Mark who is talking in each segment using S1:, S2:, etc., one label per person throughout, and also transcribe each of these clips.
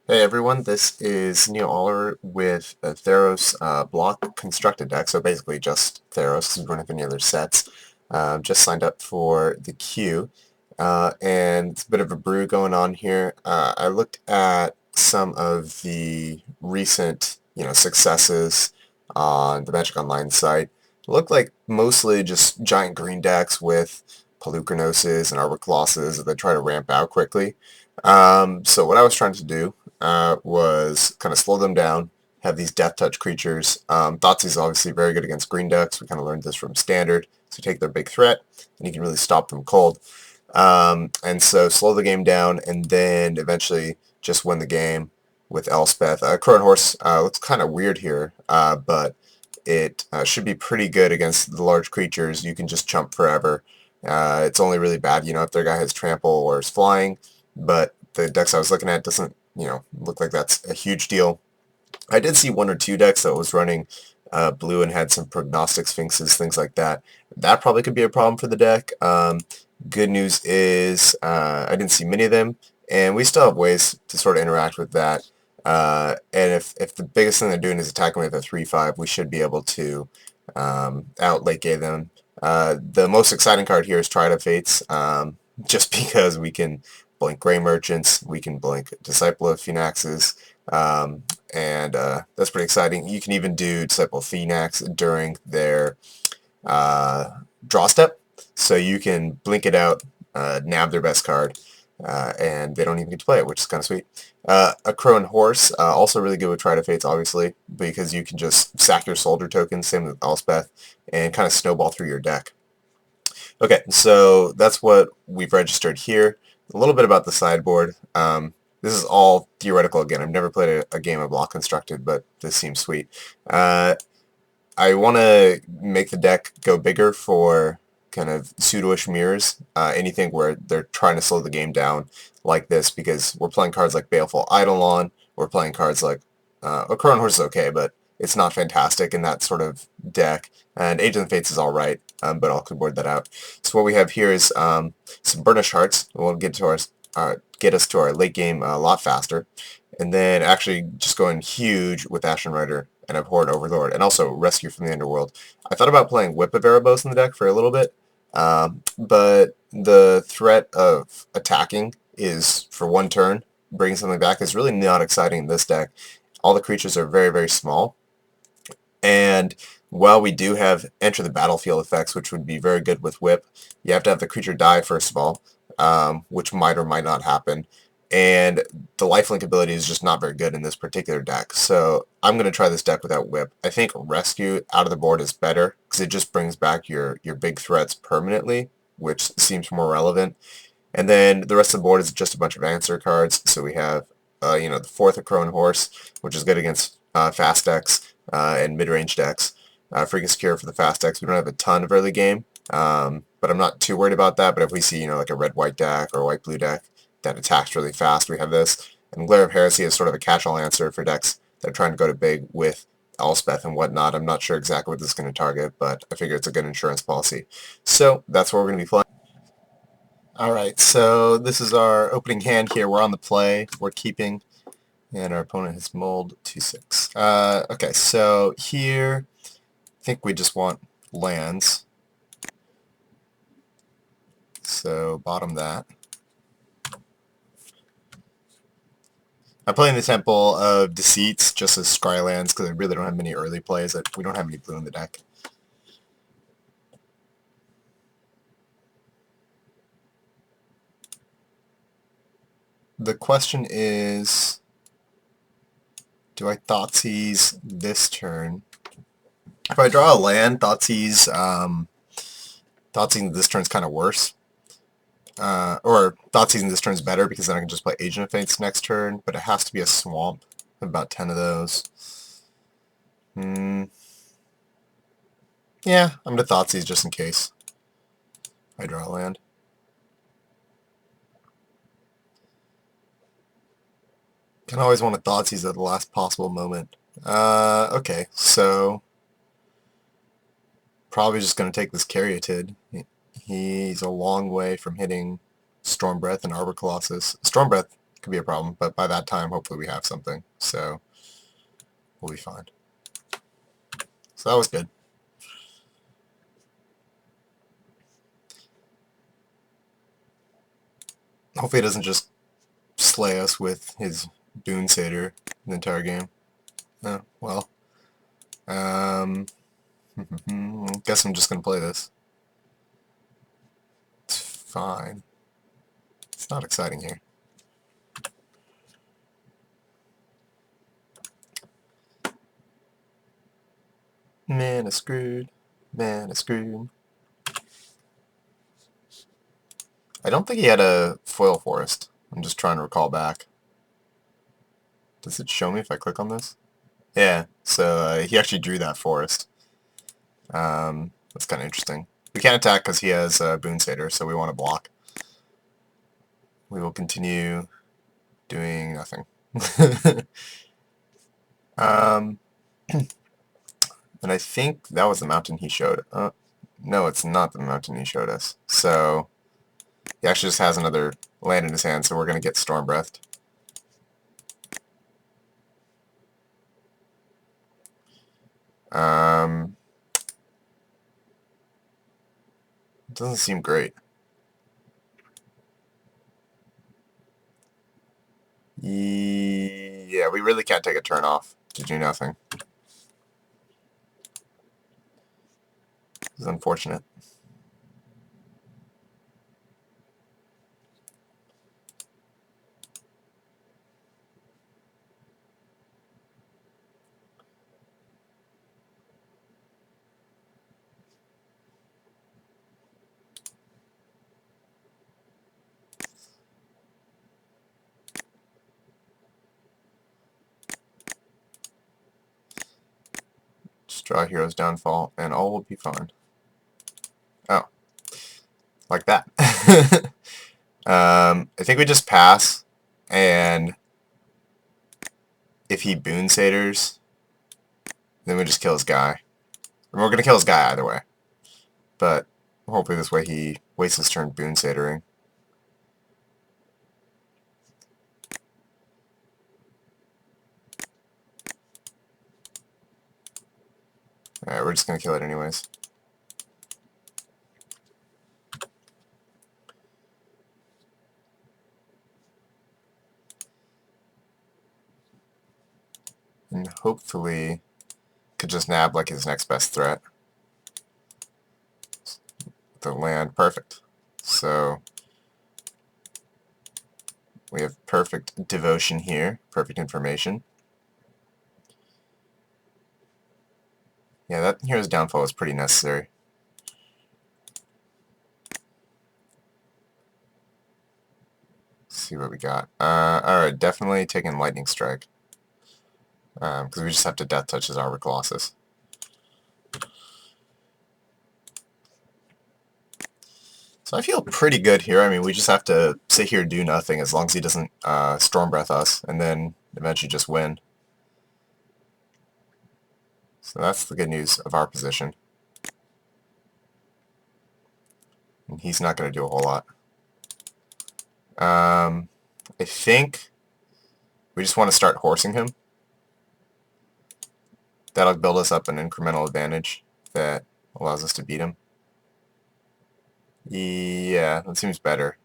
S1: Hey everyone, this is Neil Aller with a Theros Block Constructed deck, so basically just Theros because we don't have any other sets. Just signed up for the queue, and it's a bit of a brew going on here. I looked at some of the recent, successes on the Magic Online site. It looked like mostly just giant green decks with Pelucanosis and Arbor Colossus that try to ramp out quickly. So what I was trying to do was kind of slow them down, have these death touch creatures. Thoughtseize is obviously very good against green decks. We kind of learned this from Standard. So you take their big threat, and you can really stop them cold. And so slow the game down, and then eventually just win the game with Elspeth. Crow and Horse looks kind of weird here, but it should be pretty good against the large creatures. You can just chump forever. It's only really bad, if their guy has trample or is flying, but the decks I was looking at doesn't, look like that's a huge deal. I did see one or two decks that was running blue and had some prognostic sphinxes, things like that. That probably could be a problem for the deck. Good news is I didn't see many of them, and we still have ways to sort of interact with that. And if the biggest thing they're doing is attacking with a 3/5, we should be able to out late game them. The most exciting card here is Tide of Fates, just because we can blink Gray Merchants, we can blink Disciple of Phoenixes, and that's pretty exciting. You can even do Disciple of Phoenix during their draw step, so you can blink it out, nab their best card, and they don't even get to play it, which is kind of sweet. A Crow and Horse, also really good with Tide of Fates, obviously, because you can just sack your soldier tokens, same with Elspeth, and kind of snowball through your deck. Okay, so that's what we've registered here. A little bit about the sideboard. This is all theoretical again. I've never played a game of Block Constructed, but this seems sweet. I want to make the deck go bigger for kind of pseudo-ish mirrors, anything where they're trying to slow the game down like this, because we're playing cards like Baleful Eidolon, we're playing cards like Crow and Horse is okay, but it's not fantastic in that sort of deck, and Agent of the Fates is alright, but I'll board that out. So what we have here is some Burnished Hearts. We'll get to get us to our late game a lot faster, and then actually just going huge with Ashen Rider and Abhorrent Overlord, and also Rescue from the Underworld. I thought about playing Whip of Erebos in the deck for a little bit, but the threat of attacking is for one turn, bringing something back is really not exciting in this deck. All the creatures are very, very small, and while we do have Enter the Battlefield effects, which would be very good with Whip, you have to have the creature die first of all, which might or might not happen. And the lifelink ability is just not very good in this particular deck. So I'm going to try this deck without Whip. I think Rescue out of the board is better because it just brings back your big threats permanently, which seems more relevant. And then the rest of the board is just a bunch of answer cards. So we have, the fourth of Crow and Horse, which is good against fast decks and mid-range decks. Freaking Secure for the fast decks. We don't have a ton of early game, but I'm not too worried about that. But if we see, like a red-white deck or a white-blue deck that attacks really fast, we have this. And Glare of Heresy is sort of a catch-all answer for decks that are trying to go to big with Elspeth and whatnot. I'm not sure exactly what this is going to target, but I figure it's a good insurance policy. So that's what we're going to be playing. Alright, so this is our opening hand here. We're on the play. We're keeping, and our opponent has mulled 2/6. Okay, so here I think we just want lands. So bottom that. I'm playing the Temple of Deceits just as scry lands because I really don't have many early plays. We don't have any blue in the deck. The question is, do I Thoughtseize this turn? If I draw a land, Thoughtseizing this turn is kind of worse. Or Thoughtseizing this turn is better because then I can just play Agent of Fates next turn, but it has to be a swamp. About 10 of those. Yeah, I'm going to Thoughtseize just in case I draw a land. Can always want to Thoughtseize at the last possible moment. Okay, so probably just going to take this Caryatid. He's a long way from hitting Storm Breath and Arbor Colossus. Storm Breath could be a problem, but by that time, hopefully we have something, so we'll be fine. So that was good. Hopefully it doesn't just slay us with his Boon Satyr the entire game. Oh, well. Guess I'm just going to play this. It's fine. It's not exciting here. Man is screwed. Man is screwed. I don't think he had a foil forest. I'm just trying to recall back. Does it show me if I click on this? Yeah, so he actually drew that forest. That's kind of interesting. We can't attack because he has Boon Satyr, so we want to block. We will continue doing nothing. And I think that was the mountain he showed. No, it's not the mountain he showed us. So he actually just has another land in his hand, so we're going to get Storm Breathed. It doesn't seem great. Yeah, we really can't take a turn off to do nothing. This is unfortunate. Just draw Hero's Downfall, and all will be fine. Oh. Like that. I think we just pass, and if he Boon Satyrs, then we just kill his guy. And we're going to kill his guy either way. But hopefully this way he wastes his turn Boon Satyring. Alright, we're just going to kill it anyways. And hopefully could just nab like his next best threat. The land, perfect. So we have perfect devotion here, perfect information. Yeah, that Hero's Downfall is pretty necessary. Let's see what we got. Alright, definitely taking Lightning Strike. Because we just have to Death Touch his Arbor Colossus. So I feel pretty good here. I mean, we just have to sit here and do nothing as long as he doesn't Storm Breath us, and then eventually just win. So that's the good news of our position. And he's not going to do a whole lot. I think we just want to start horsing him. That'll build us up an incremental advantage that allows us to beat him. Yeah, that seems better.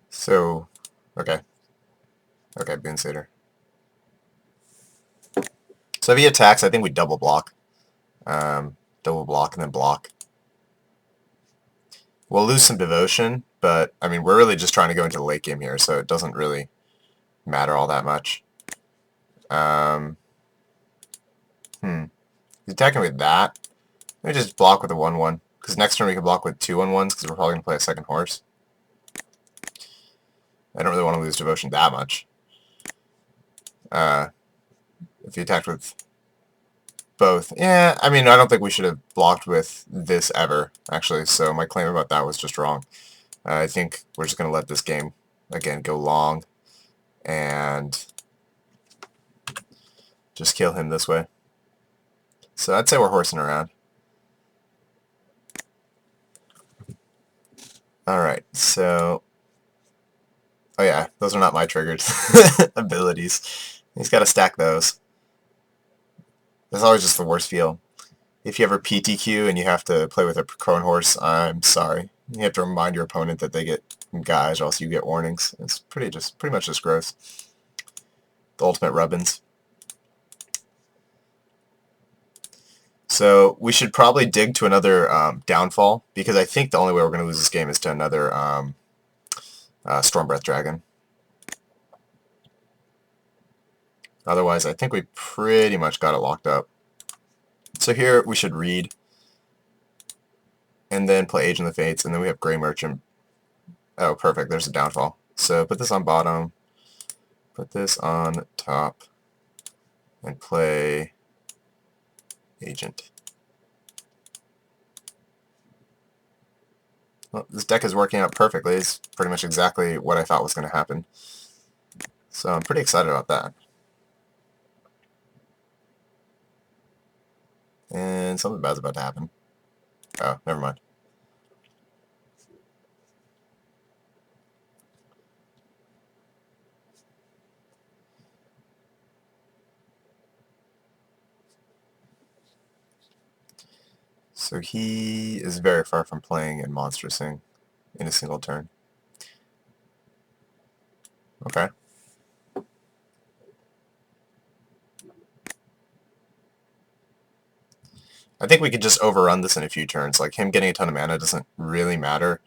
S1: So, okay. Okay, Boon Satyr. So if he attacks, I think we double block. Double block and then block. We'll lose some devotion, but, I mean, we're really just trying to go into the late game here, so it doesn't really matter all that much. He's attacking with that. Let me just block with a 1-1, because next turn we can block with 2 1-1s, because we're probably going to play a second horse. I don't really want to lose devotion that much. If he attacked with both. Yeah, I mean, I don't think we should have blocked with this ever, actually, so my claim about that was just wrong. I think we're just going to let this game, again, go long, and just kill him this way. So I'd say we're horsing around. Alright, so... Oh yeah, those are not my triggered abilities. He's got to stack those. That's always just the worst feel. If you ever PTQ and you have to play with a crone horse, I'm sorry. You have to remind your opponent that they get guys, or else you get warnings. It's pretty much just gross. The ultimate rubbins. So we should probably dig to another downfall, because I think the only way we're going to lose this game is to another Stormbreath Dragon. Otherwise, I think we pretty much got it locked up. So here we should read, and then play Age in the Fates, and then we have Grey Merchant. Oh, perfect, there's a downfall. So put this on bottom, put this on top, and play Agent. Well, this deck is working out perfectly. It's pretty much exactly what I thought was going to happen. So I'm pretty excited about that. And something bad's about to happen. Oh, never mind. So he is very far from playing in Monstrosing in a single turn. Okay. I think we could just overrun this in a few turns. Like, him getting a ton of mana doesn't really matter.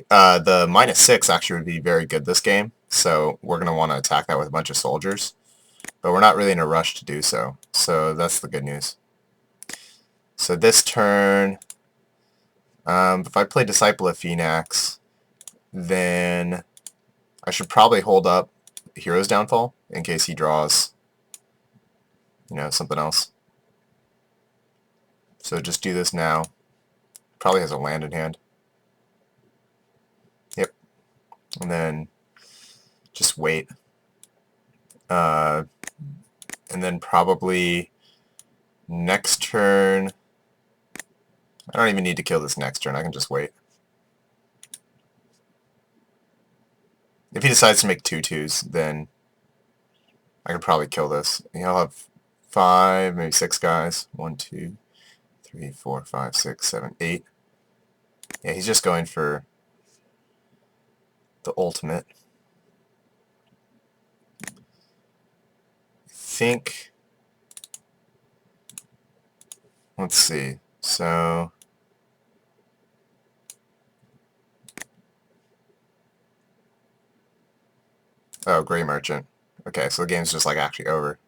S1: The -6 actually would be very good this game, so we're going to want to attack that with a bunch of soldiers. But we're not really in a rush to do so, so that's the good news. So this turn, if I play Disciple of Phoenix, then I should probably hold up Hero's Downfall in case he draws, something else. So just do this now. Probably has a land in hand. Yep. And then just wait. And then probably next turn... I don't even need to kill this next turn. I can just wait. If he decides to make 2/2s, then I could probably kill this. He'll have 5, maybe 6 guys. 1, 2, 3, 4, 5, 6, 7, 8. Yeah, he's just going for the ultimate. I think... Let's see. So... Oh, Grey Merchant. Okay, so the game's just, like, actually over.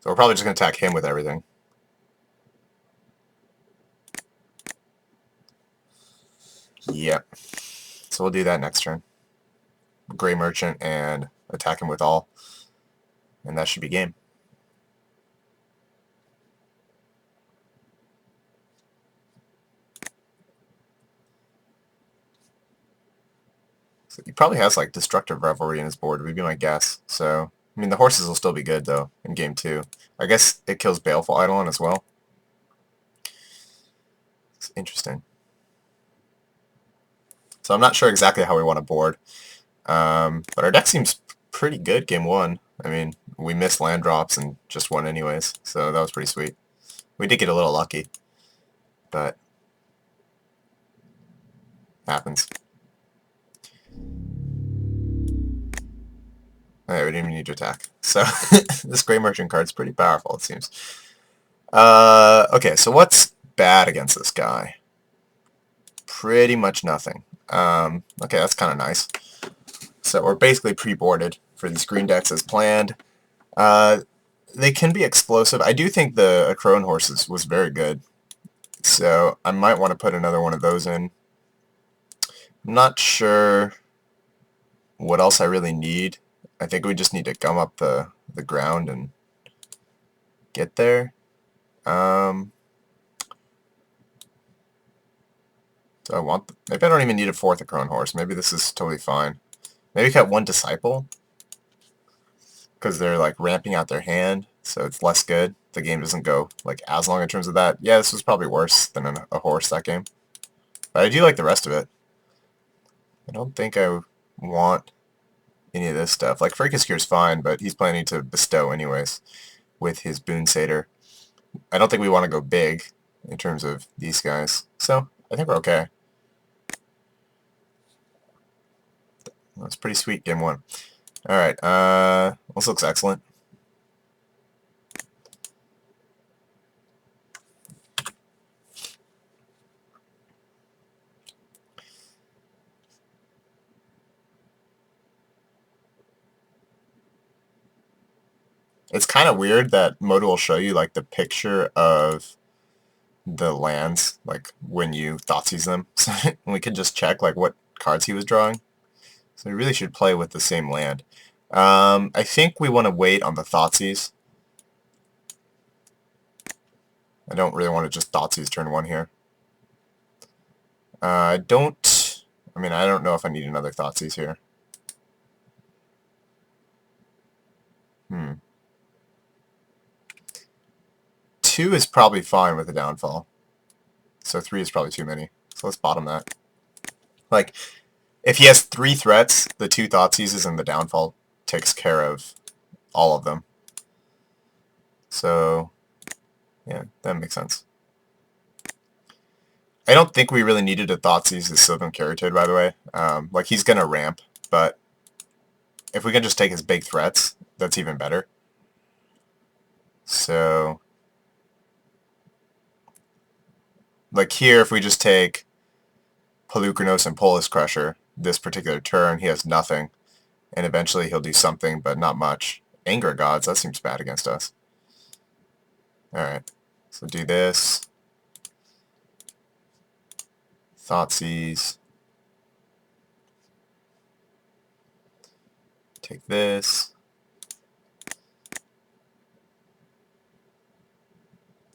S1: So we're probably just going to attack him with everything. Yep. So we'll do that next turn. Grey Merchant and attack him with all. And that should be game. So he probably has like Destructive Revelry in his board, would be my guess. So, I mean, the horses will still be good though in game 2. I guess it kills Baleful Eidolon as well. It's interesting. So I'm not sure exactly how we want to board. But our deck seems pretty good game 1. I mean, we missed land drops and just won anyways, so that was pretty sweet. We did get a little lucky, but happens. Okay, we didn't even need to attack. So this Grey Merchant card's pretty powerful, it seems. Okay, so what's bad against this guy? Pretty much nothing. Okay, that's kind of nice. So we're basically pre-boarded for these green decks as planned. They can be explosive. I do think the Crone Horses was very good. So I might want to put another one of those in. I'm not sure what else I really need, I think we just need to gum up the ground and get there. Do I want... maybe I don't even need a fourth Akron horse. Maybe this is totally fine. Maybe cut one Disciple, because they're like ramping out their hand, so it's less good. The game doesn't go like as long in terms of that. Yeah, this was probably worse than a horse that game. But I do like the rest of it. I don't think I want any of this stuff. Like, Fracascure's fine, but he's planning to bestow anyways with his Boon Satyr. I don't think we want to go big in terms of these guys. So, I think we're okay. That's pretty sweet, game one. Alright, this looks excellent. It's kind of weird that Moto will show you like the picture of the lands, like when you Thoughtseize them. So we can just check like what cards he was drawing. So we really should play with the same land. I think we want to wait on the Thoughtseize. I don't really want to just Thoughtseize turn one here. I don't know if I need another Thoughtseize here. 2 is probably fine with the downfall. So 3 is probably too many. So let's bottom that. Like, if he has 3 threats, the 2 Thoughtseizes and the downfall takes care of all of them. So, yeah, that makes sense. I don't think we really needed a Thoughtseize this Sylvan Caryatid, by the way. Like, he's going to ramp, but if we can just take his big threats, that's even better. So, like here, if we just take Pelucranos and Polis Crusher this particular turn, he has nothing. And eventually he'll do something, but not much. Anger Gods, that seems bad against us. Alright, so do this. Thoughtseize. Take this.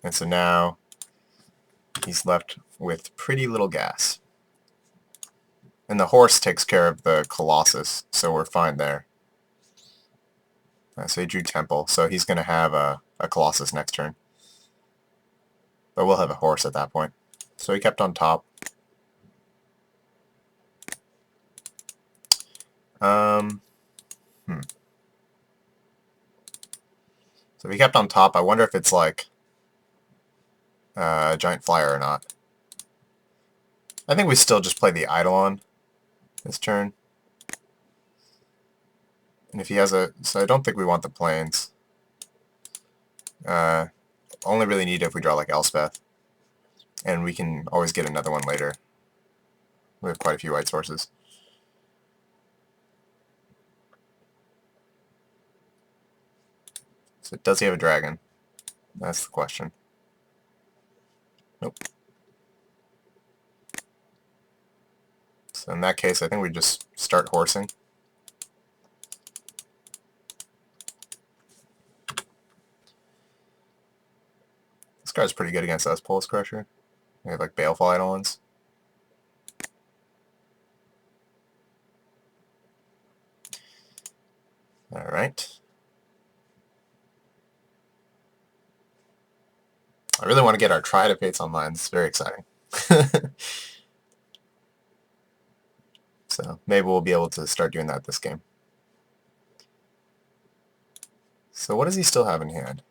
S1: And so now he's left with pretty little gas. And the horse takes care of the Colossus, so we're fine there. So he drew Temple, so he's going to have a Colossus next turn. But we'll have a horse at that point. So he kept on top. So if he kept on top, I wonder if it's like a Giant Flyer or not. I think we still just play the Eidolon this turn. And if he has a... so I don't think we want the plains. Only really need it if we draw like Elspeth. And we can always get another one later. We have quite a few white sources. So does he have a dragon? That's the question. Nope. So in that case, I think we just start horsing. This guy's pretty good against us, Polis Crusher. We have like Baleful Eidolons. Alright. I really want to get our Triad of Fates online. It's very exciting. So maybe we'll be able to start doing that this game. So what does he still have in hand?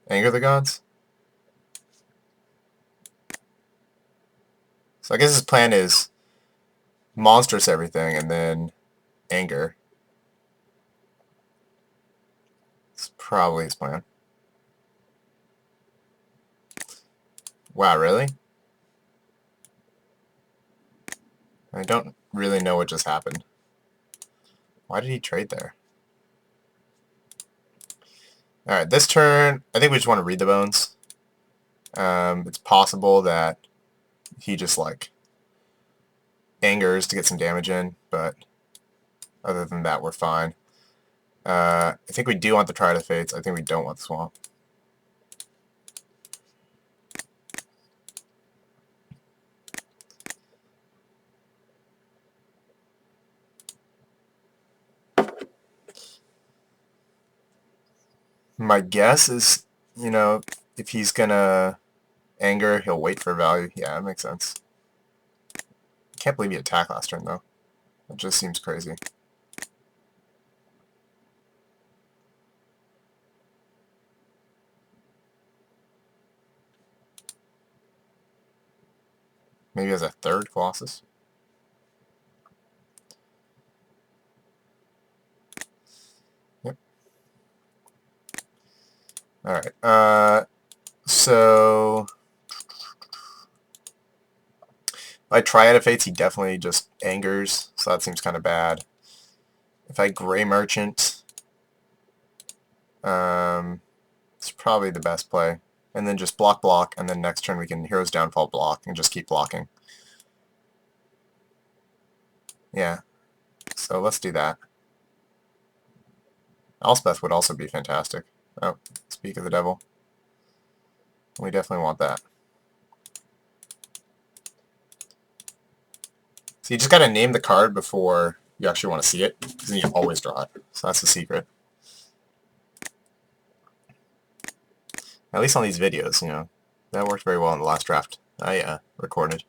S1: Anger the Gods? So I guess his plan is monstrous everything and then anger. It's probably his plan. Wow, really? I don't really know what just happened. Why did he trade there? Alright, this turn, I think we just want to read the bones. It's possible that he just like angers to get some damage in, but other than that, we're fine. I think we do want the Trident Fates. I think we don't want the Swamp. My guess is, you know, if he's gonna anger, he'll wait for value. Yeah, that makes sense. Can't believe he attacked last turn, though. It just seems crazy. Maybe as a third Colossus. Yep. Alright, so if I Triad of Fates, he definitely just angers, so that seems kind of bad. If I Gray Merchant, it's probably the best play. And then just block, and then next turn we can Hero's Downfall block, and just keep blocking. Yeah, so let's do that. Elspeth would also be fantastic. Oh, speak of the devil. We definitely want that. So you just gotta name the card before you actually want to see it, because then you always draw it. So that's the secret. At least on these videos, you know. That worked very well in the last draft I recorded.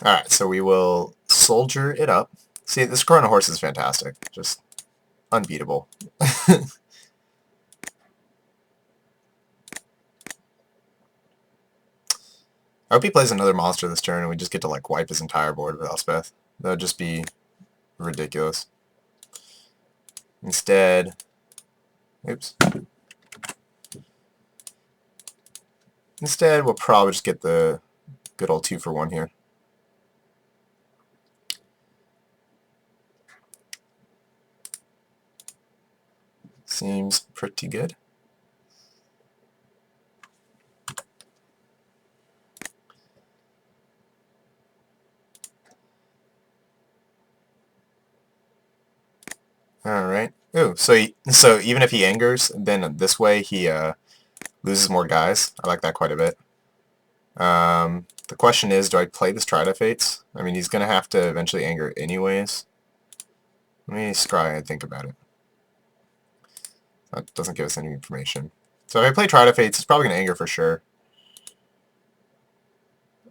S1: Alright, so we will soldier it up. See, this Corona Horse is fantastic. Just unbeatable. I hope he plays another monster this turn and we just get to like wipe his entire board with Elspeth. That would just be ridiculous. Instead, oops. Instead, we'll probably just get the good old 2-for-1 here. Seems pretty good. Alright. Ooh, so even if he angers, then this way he loses more guys. I like that quite a bit. The question is, do I play this Trident Fates? I mean, he's going to have to eventually anger anyways. Let me scry and think about it. That doesn't give us any information. So if I play Trident Fates, it's probably going to anger for sure.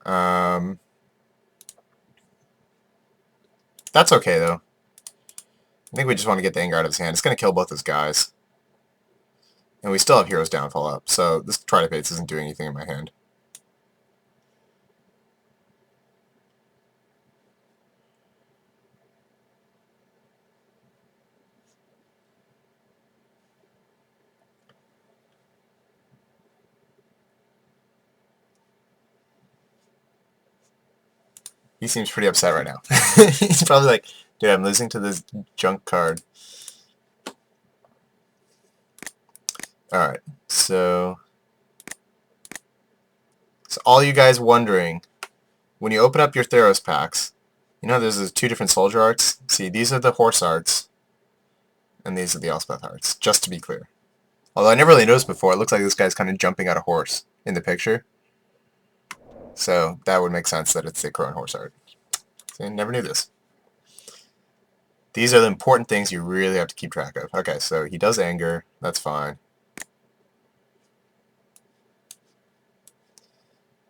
S1: That's okay, though. I think we just want to get the anger out of his hand. It's going to kill both his guys. And we still have Hero's Downfall up, so this Trident Fates isn't doing anything in my hand. He seems pretty upset right now. He's probably like, dude, I'm losing to this junk card. Alright, so all you guys wondering, when you open up your Theros packs, you know there's 2 different soldier arts? See, these are the horse arts, and these are the Elspeth arts, just to be clear. Although I never really noticed before, it looks like this guy's kind of jumping out a horse in the picture. So that would make sense that it's the Crone horse art. See, I never knew this. These are the important things you really have to keep track of. Okay, so he does anger. That's fine.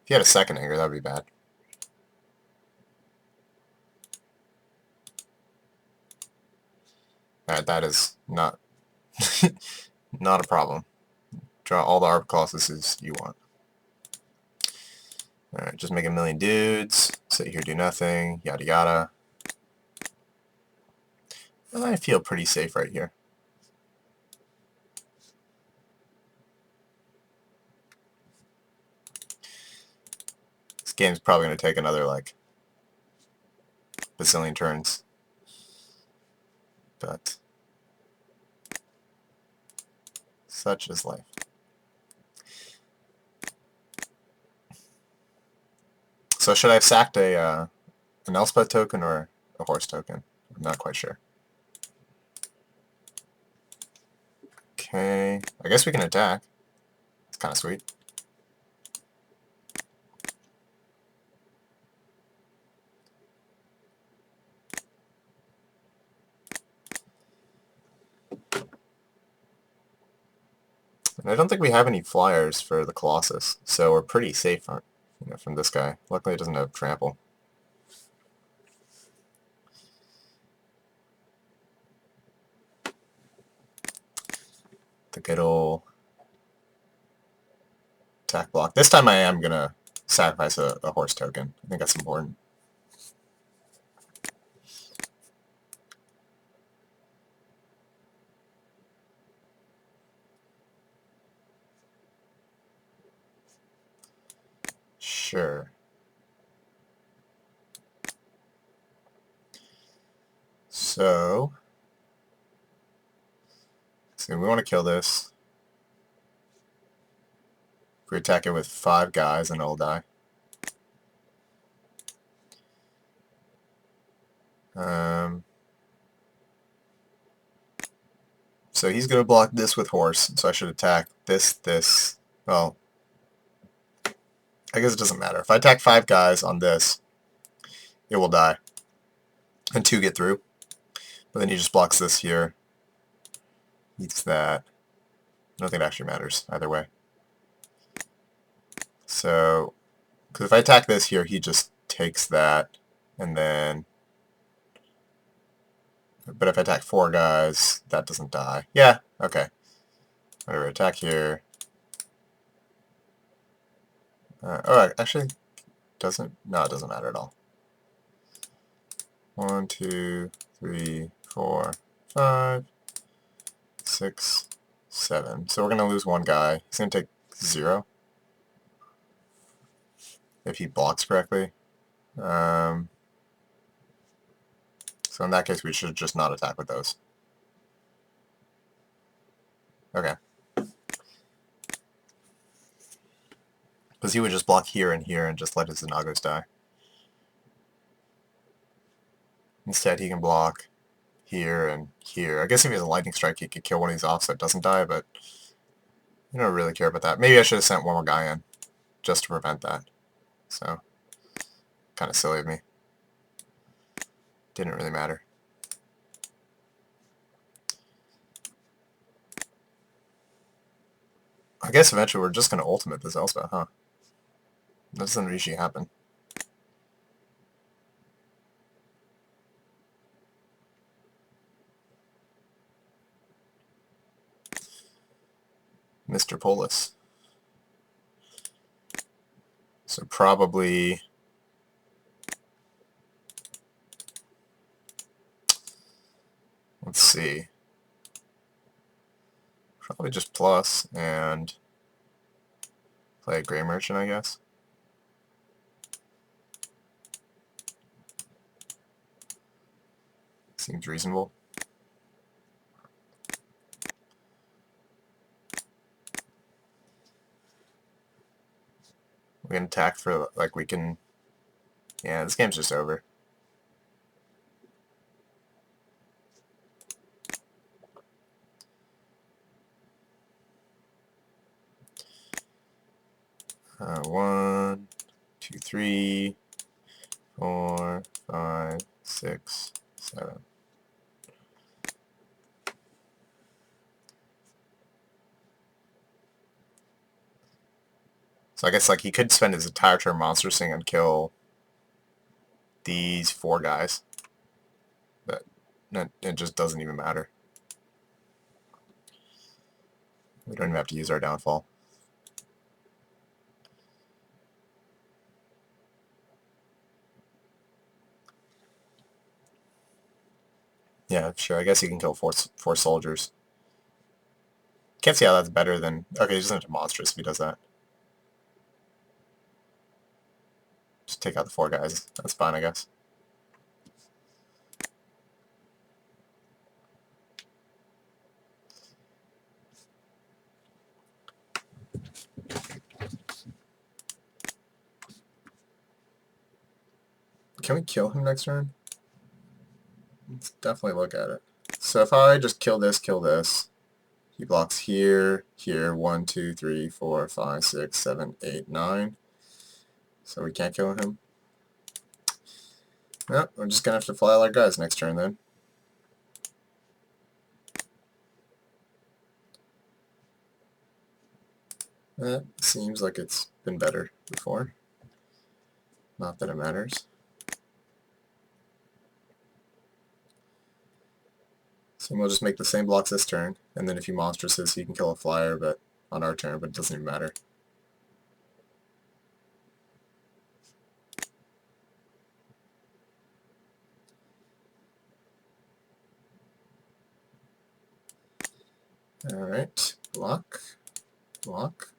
S1: If he had a second anger, that would be bad. Alright, that is not not a problem. Draw all the ARP Colossuses you want. Alright, just make a million dudes. Sit here, do nothing. Yada yada. Well, I feel pretty safe right here. This game's probably going to take another, like, bazillion turns. But Such is life. So should I have sacked an Elspeth token or a horse token? I'm not quite sure. Okay, I guess we can attack. It's kind of sweet. And I don't think we have any flyers for the Colossus, so we're pretty safe from this guy. Luckily it doesn't have trample. The good old attack block. This time I am going to sacrifice a horse token. I think that's important. Sure. So we want to kill this. If we attack it with 5 guys, then it'll die. So he's going to block this with horse, so I should attack this. Well, I guess it doesn't matter. If I attack 5 guys on this, it will die. And 2 get through. But then he just blocks this here. Eats that. I don't think it actually matters either way. So, because if I attack this here, he just takes that, and then... But if I attack 4 guys, that doesn't die. Yeah, okay. Whatever, attack here. Oh, actually, doesn't... No, it doesn't matter at all. 1, 2, 3, 4, 5, 6, 7. So we're going to lose 1 guy. He's going to take 0. If he blocks correctly. So in that case, we should just not attack with those. Okay. Because he would just block here and here and just let his Zanagos die. Instead, he can block here and here. I guess if he has a lightning strike, he could kill one of these off so it doesn't die, but I don't really care about that. Maybe I should have sent 1 more guy in just to prevent that. So, kind of silly of me. Didn't really matter. I guess eventually we're just going to ultimate this Elspeth, huh? That doesn't usually happen. Mr. Polis. So probably... Let's see. Probably just plus and play a Grey Merchant, I guess. Seems reasonable. We can attack for, like, we can... Yeah, this game's just over. One, 2, 3, 4, 5, 6, 7. So I guess like he could spend his entire turn monster sing and kill these 4 guys. But it just doesn't even matter. We don't even have to use our downfall. Yeah, sure. I guess he can kill 4 soldiers. Can't see how that's better than... Okay, he doesn't have to monstrous if he does that. Just take out the 4 guys. That's fine, I guess. can we kill him next turn? Let's definitely look at it. So if I just kill this, he blocks here, here, 1, 2, 3, 4, 5, 6, 7, 8, 9. So we can't kill him. Yep, we're just gonna have to fly our guys next turn then. That seems like it's been better before. Not that it matters. So we'll just make the same blocks this turn, and then if he monstresses, he can kill a flyer, but on our turn, but it doesn't even matter. Alright, block, block,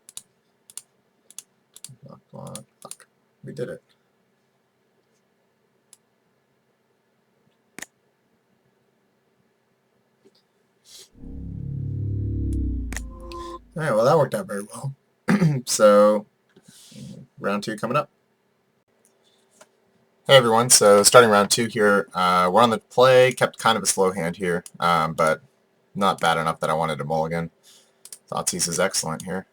S1: block, block, block. We did it. Alright, well that worked out very well. So, round 2 coming up. Hey everyone, so starting round 2 here, we're on the play, kept kind of a slow hand here, but not bad enough that I wanted to mulligan. Thoughtseize is excellent here.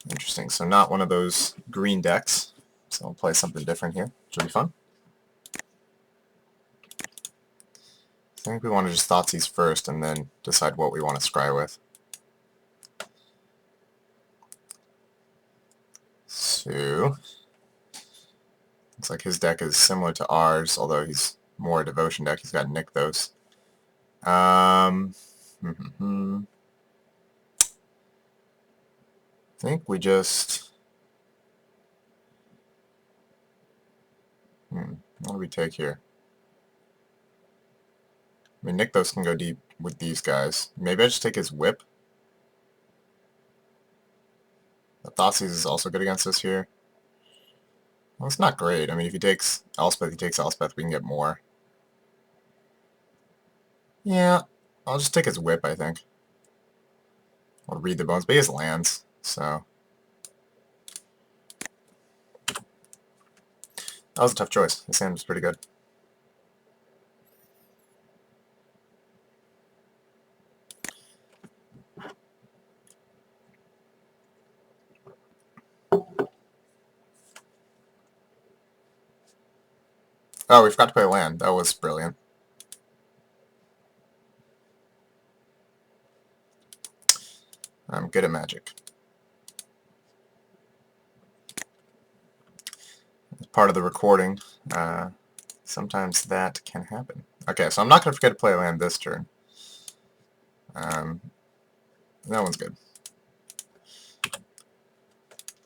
S1: Interesting, so not one of those green decks, so I'll play something different here, which will be fun. I think we want to just Thoughtseize first and then decide what we want to scry with. So, looks like his deck is similar to ours, although he's more a devotion deck. He's got Nykthos. I think we just... what do we take here? I mean, Nykthos can go deep with these guys. Maybe I just take his whip. The Thoughtseize is also good against us here. Well, it's not great. I mean, if he takes Elspeth, we can get more. Yeah, I'll just take his whip, I think. I'll read the bones, but he has lands, so... That was a tough choice. His hand was pretty good. Oh, we forgot to play land. That was brilliant. I'm good at Magic. As part of the recording, sometimes that can happen. Okay, so I'm not going to forget to play land this turn. That one's good.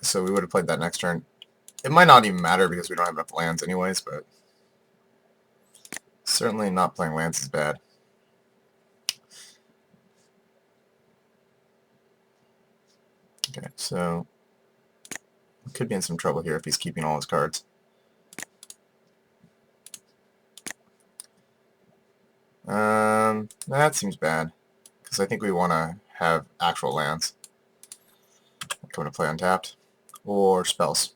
S1: So we would have played that next turn. It might not even matter because we don't have enough lands anyways, but certainly not playing lands is bad. Okay, so we could be in some trouble here if he's keeping all his cards. That seems bad, because I think we want to have actual lands. Coming to play untapped, or spells.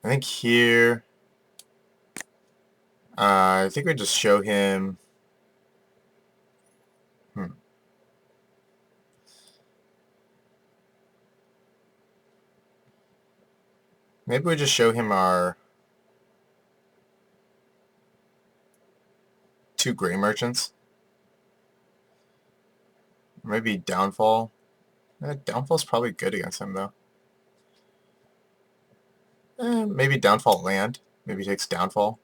S1: I think here, I think we just show him, maybe we just show him our 2 Gray Merchants. Maybe Downfall. Downfall's probably good against him, though. Maybe Downfall land. Maybe he takes Downfall.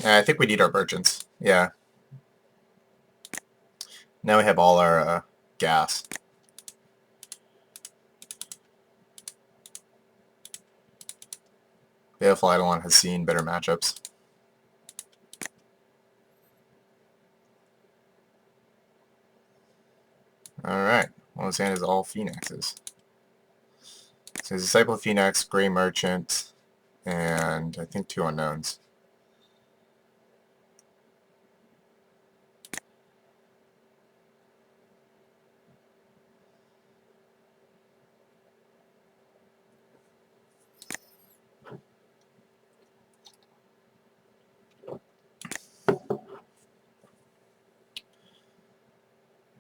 S1: I think we need our merchants. Yeah. Now we have all our gas. Baleful Eidolon has seen better matchups. Alright. Well, his hand is all Phoenixes. So Disciple Phoenix, Gray Merchant, and I think 2 unknowns.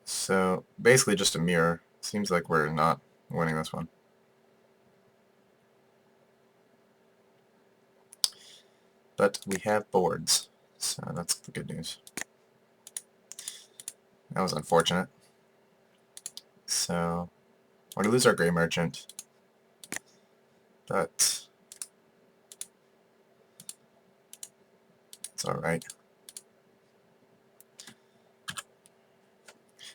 S1: So basically just a mirror. Seems like we're not winning this one. But we have boards, so that's the good news. That was unfortunate. So we're going to lose our Gray Merchant, but it's alright.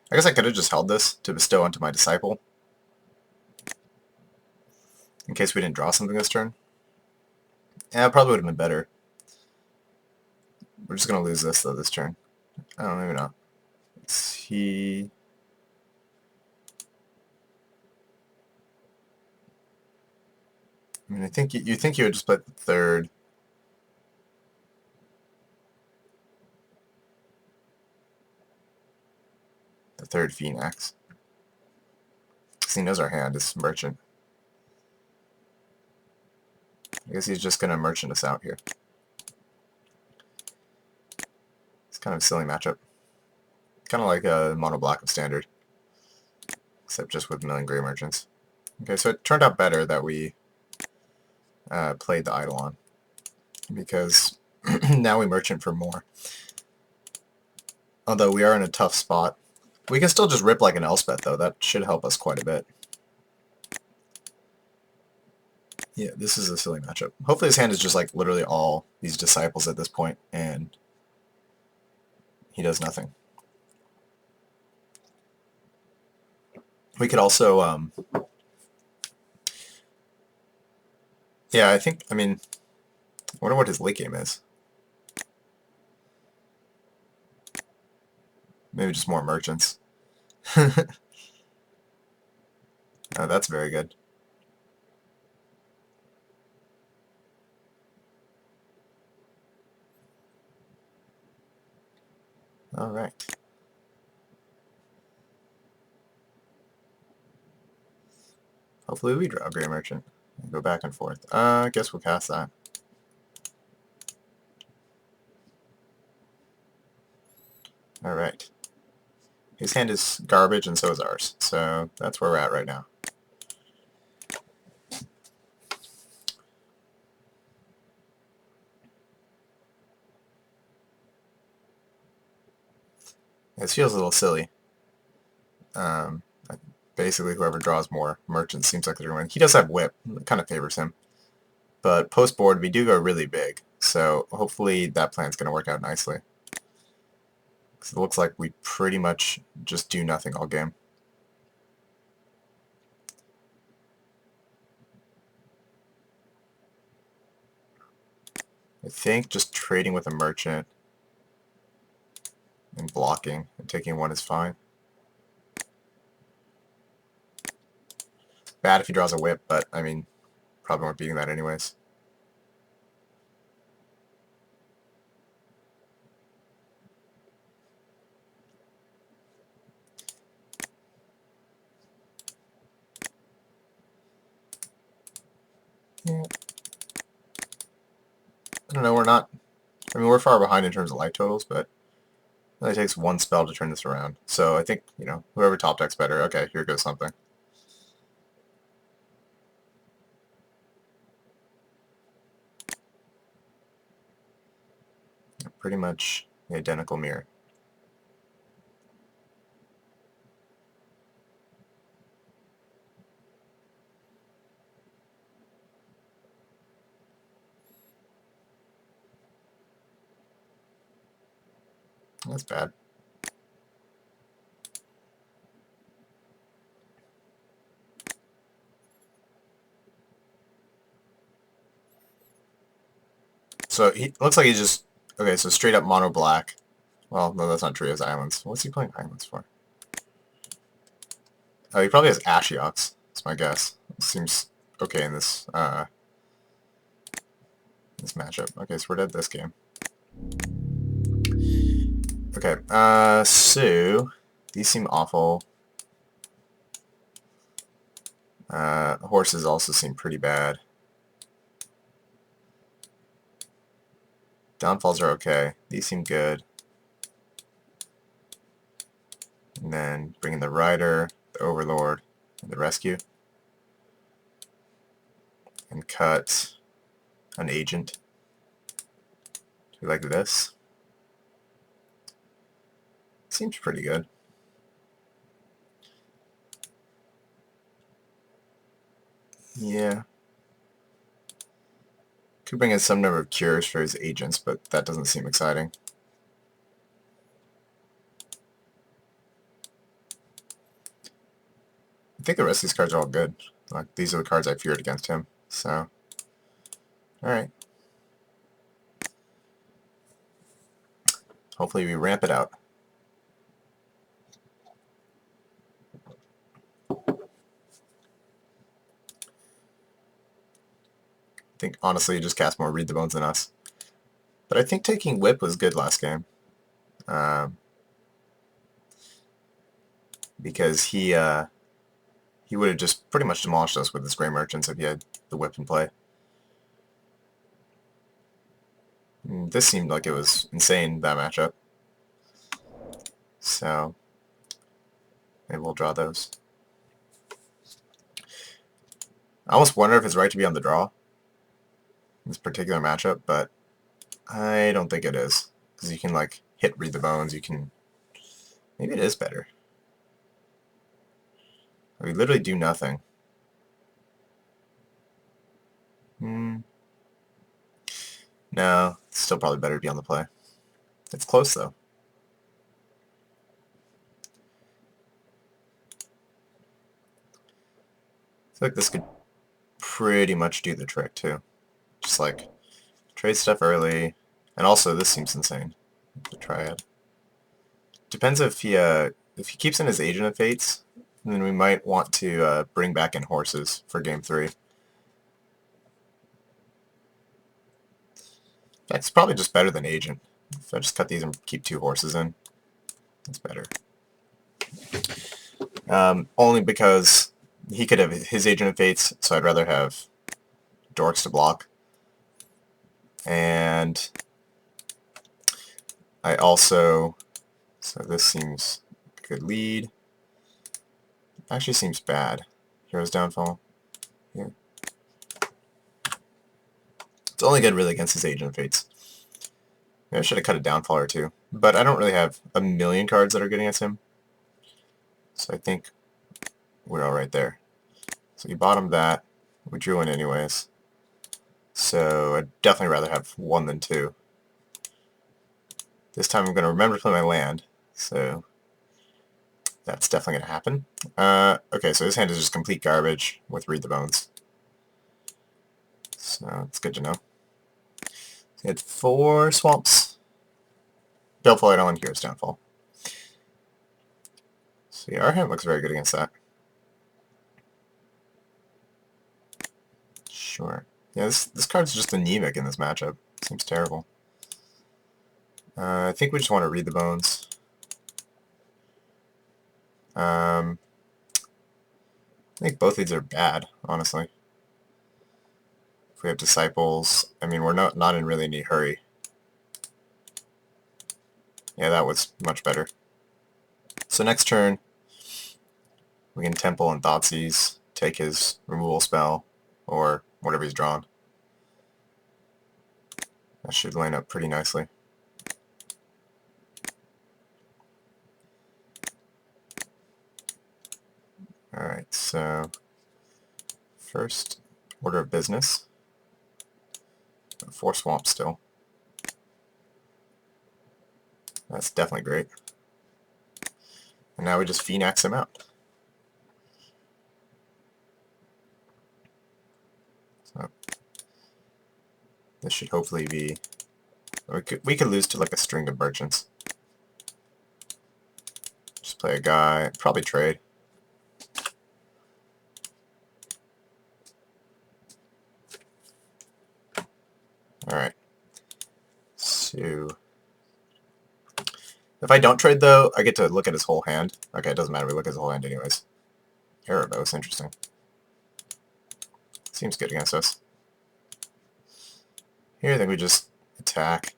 S1: I guess I could have just held this to bestow onto my Disciple, in case we didn't draw something this turn. Yeah, it probably would have been better. We're just going to lose this, though, this turn. I don't even know. He... I mean, I think you think you would just play the third. The third Phoenix. Because he knows our hand is Merchant. I guess he's just going to Merchant us out here. It's kind of a silly matchup. Kind of like a mono black of Standard. Except just with a million Gray Merchants. Okay, so it turned out better that we played the Eidolon. Because now we Merchant for more. Although we are in a tough spot. We can still just rip like an Elspeth, though. That should help us quite a bit. Yeah, this is a silly matchup. Hopefully his hand is just like literally all these Disciples at this point, and he does nothing. We could also, yeah, I mean, I wonder what his late game is. Maybe just more Merchants. Oh, that's very good. All right. Hopefully we draw a Gray Merchant. Go back and forth. I guess we'll cast that. All right. His hand is garbage, and so is ours. So that's where we're at right now. This feels a little silly. Basically, whoever draws more Merchants seems like they're going to win. He does have Whip. It kind of favors him. But post-board, we do go really big. So hopefully that plan's going to work out nicely. Because it looks like we pretty much just do nothing all game. I think just trading with a Merchant and blocking and taking one is fine. Bad if he draws a Whip, but I mean, probably weren't beating that anyways. Yeah. I don't know, we're not... I mean, we're far behind in terms of life totals, but it only takes one spell to turn this around. So I think, you know, whoever top deck's better. Okay, here goes something. Pretty much the identical mirror. That's bad. So he looks like he's just... Okay, so straight up mono black. Well, no, that's not true. He has islands. What's he playing islands for? Oh, he probably has Ashiok. That's my guess. It seems okay in this this matchup. Okay, so we're dead this game. Okay, so these seem awful. Horses also seem pretty bad. Downfalls are okay. These seem good. And then bring in the Rider, the Overlord, and the Rescue. And cut an Agent. Do you like this? Seems pretty good. Yeah. Could bring in some number of cures for his agents, but that doesn't seem exciting. I think the rest of these cards are all good. Like, these are the cards I feared against him, so... Alright. Hopefully we ramp it out. I think, honestly, he just cast more Read the Bones than us. But I think taking Whip was good last game. Because he would have just pretty much demolished us with his Grey Merchants if he had the Whip in play. And this seemed like it was insane, that matchup. So, maybe we'll draw those. I almost wonder if it's right to be on the draw in this particular matchup, but I don't think it is. Because you can, like, hit Read the Bones, you can... Maybe it is better. We literally do nothing. No, it's still probably better to be on the play. It's close, though. I feel like this could pretty much do the trick, too. Just, like, trade stuff early. And also, this seems insane. The Triad. Depends if he keeps in his Agent of Fates, then we might want to bring back in horses for Game 3. That's probably just better than Agent. If I just cut these and keep 2 horses in, that's better. Only because he could have his Agent of Fates, so I'd rather have Dorks to block. And I also... So this seems a good lead. Actually seems bad. Hero's Downfall. Yeah. It's only good really against his Agent of Fates. Maybe I should have cut a Downfall or 2. But I don't really have a million cards that are good against him. So I think we're all right there. So he bottomed that. We drew in anyways. So I'd definitely rather have 1 than 2. This time I'm going to remember to play my land. So that's definitely going to happen. Okay, so his hand is just complete garbage with Read the Bones. So it's good to know. So he had 4 swamps. Baleful Idol and Hero's Downfall. So yeah, our hand looks very good against that. Sure. Yeah, this card's just anemic in this matchup. Seems terrible. I think we just want to Read the Bones. I think both these are bad, honestly. If we have Disciples, I mean, we're not in really any hurry. Yeah, that was much better. So next turn, we can Temple and Thoughtseize, take his removal spell, or whatever he's drawn. That should line up pretty nicely. Alright, so first order of business. 4 swamps still. That's definitely great. And now we just Phoenix him out. So this should hopefully be... We could lose to like a string of merchants. Just play a guy, probably trade. Alright. So if I don't trade though, I get to look at his whole hand. Okay, it doesn't matter, we look at his whole hand anyways. Erebos, interesting. Seems good against us. Here I think we just attack.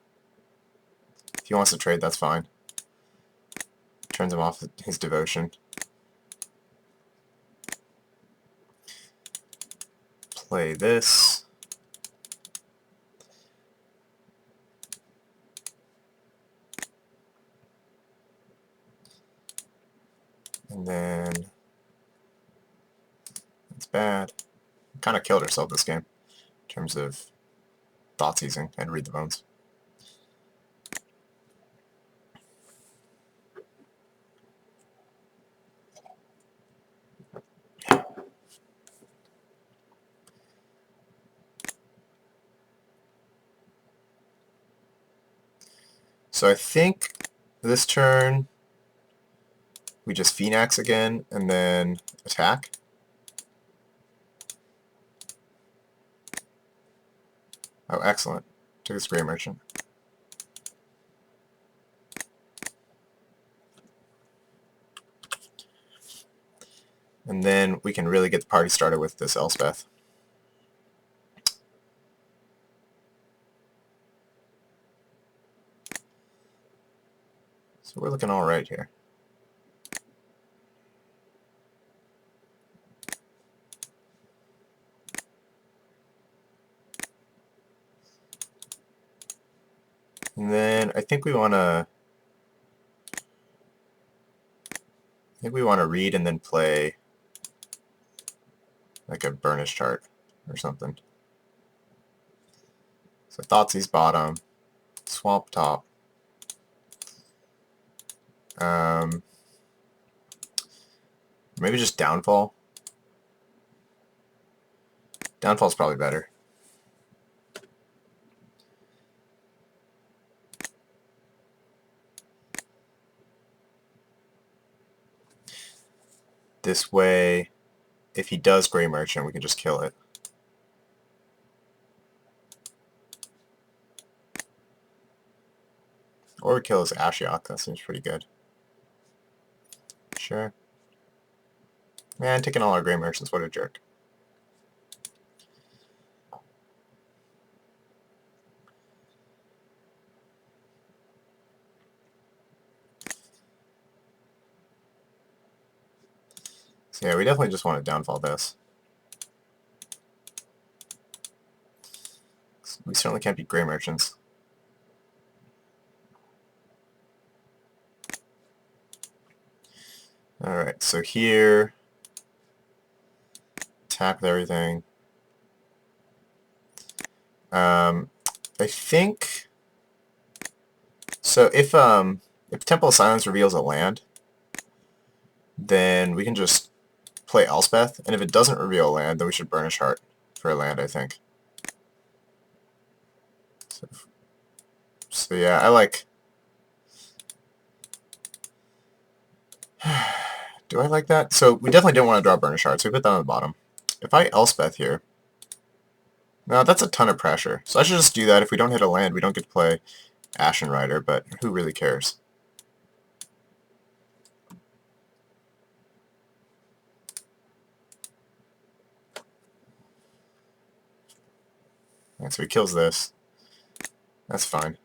S1: If he wants to trade, that's fine. Turns him off his devotion. Play this. And then it's bad. Kind of killed herself this game in terms of thought seizing and read the bones. So I think this turn we just Phoenix again and then attack. Oh, excellent. Took his Grey Merchant. And then we can really get the party started with this Elspeth. So we're looking all right here. And then I think we want to read and then play like a Burnish chart or something. So Thoughtseize bottom, Swamp top. Maybe just Downfall. Downfall's probably better. This way, if he does Grey Merchant, we can just kill it. Or we kill his Ashiok, that seems pretty good. Sure. Man, taking all our Grey Merchants, what a jerk. So yeah, we definitely just want to downfall this. We certainly can't beat Grey Merchants. Alright, so here, attack with everything. I think, so if Temple of Silence reveals a land, then we can just play Elspeth, and if it doesn't reveal a land, then we should Burnish Heart for a land, I think. So yeah, I like... Do I like that? So we definitely don't want to draw Burnish Heart, so we put that on the bottom. If I Elspeth here... No, that's a ton of pressure. So I should just do that. If we don't hit a land, we don't get to play Ashen Rider, but who really cares? Alright, so he kills this. That's fine.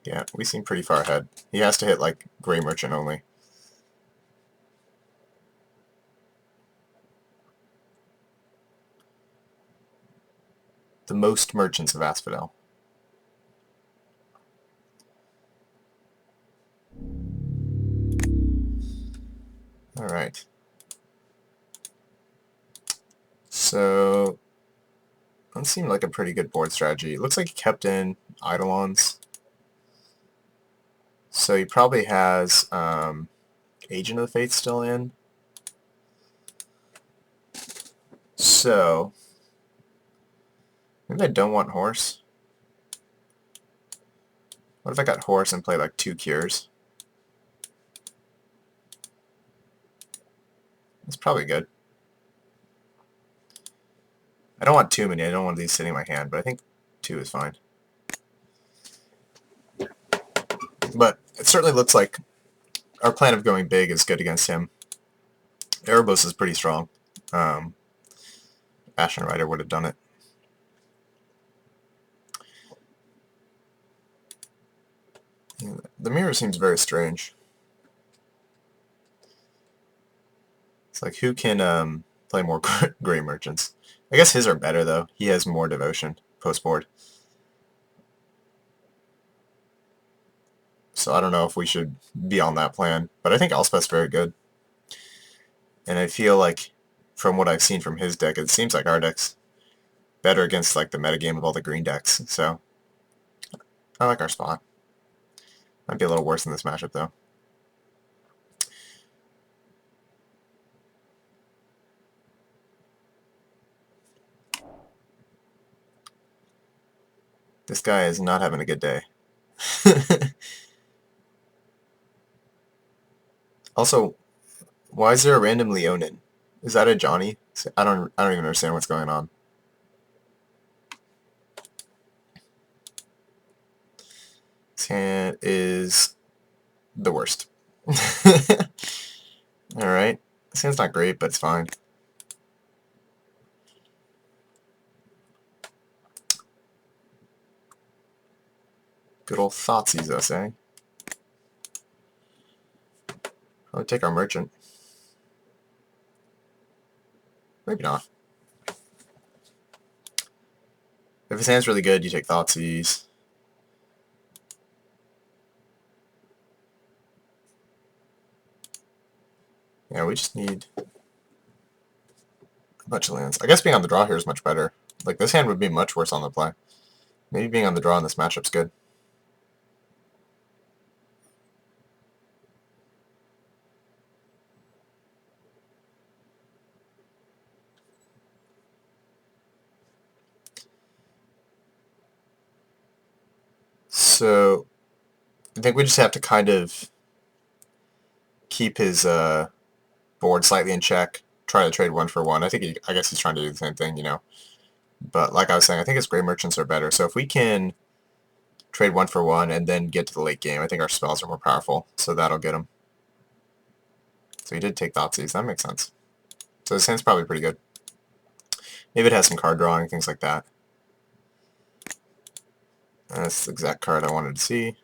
S1: Yeah, we seem pretty far ahead. He has to hit, like, Grey Merchant only. The most merchants of Asphodel. Alright. So, that seemed like a pretty good board strategy. It looks like he kept in Eidolons. So he probably has Agent of the Fates still in. So, maybe I don't want Horse. What if I got Horse and play like 2 Cures? That's probably good. don't want too many. I don't want these sitting in my hand, but I think 2 is fine. But it certainly looks like our plan of going big is good against him. Erebos is pretty strong. Ashen Rider would have done it. The mirror seems very strange. It's like, who can play more Gray Merchants? I guess his are better, though. He has more devotion post-board. So I don't know if we should be on that plan. But I think Elspeth's very good. And I feel like, from what I've seen from his deck, it seems like our deck's better against like the metagame of all the green decks. So I like our spot. Might be a little worse in this matchup, though. This guy is not having a good day. Also, why is there a random Leonin? Is that a Johnny? I don't even understand what's going on. This hand is the worst. Alright. This hand's not great, but it's fine. Good old Thoughtseize us, eh? I'll take our merchant. Maybe not. If his hand's really good, you take Thoughtseize. Yeah, we just need a bunch of lands. I guess being on the draw here is much better. Like, this hand would be much worse on the play. Maybe being on the draw in this matchup's good. So, I think we just have to kind of keep his board slightly in check, try to trade 1 for 1. I guess he's trying to do the same thing, you know. But like I was saying, I think his Gray Merchants are better. So if we can trade 1 for 1 and then get to the late game, I think our spells are more powerful. So that'll get him. So he did take Thoughtseize. That makes sense. So his hand's probably pretty good. Maybe it has some card drawing, things like that. And that's the exact card I wanted to see.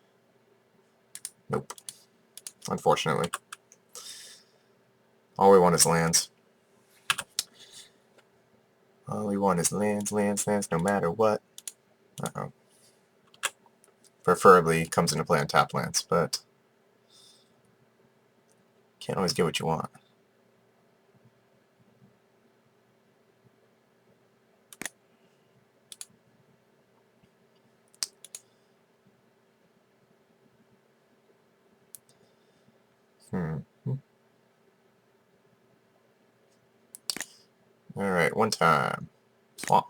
S1: Nope. Unfortunately. All we want is lands. All we want is lands, lands, lands, no matter what. Uh-oh. Preferably comes into play on tapped lands, but can't always get what you want. Alright, one time. Swamp.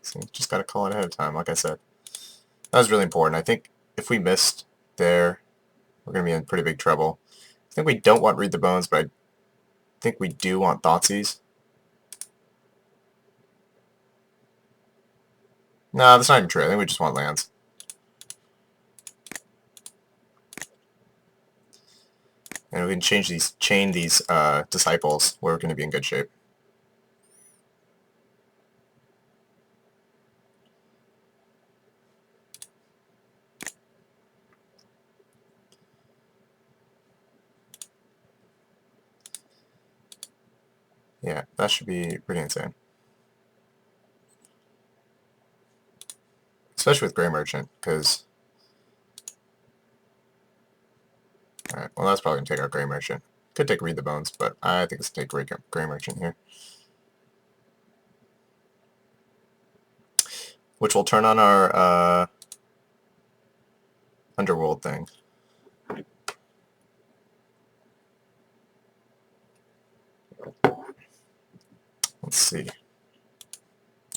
S1: So just gotta call it ahead of time, like I said. That was really important. I think if we missed there, we're gonna be in pretty big trouble. I think we don't want Read the Bones, but I think we do want Thoughtseize. No, that's not even true. I think we just want lands. And we can chain these disciples, we're going to be in good shape. Yeah, that should be pretty insane. Especially with Gray Merchant, because... Alright, well that's probably going to take our Gray Merchant. Could take Read the Bones, but I think it's going to take Gray Merchant here. Which will turn on our Underworld thing. Let's see.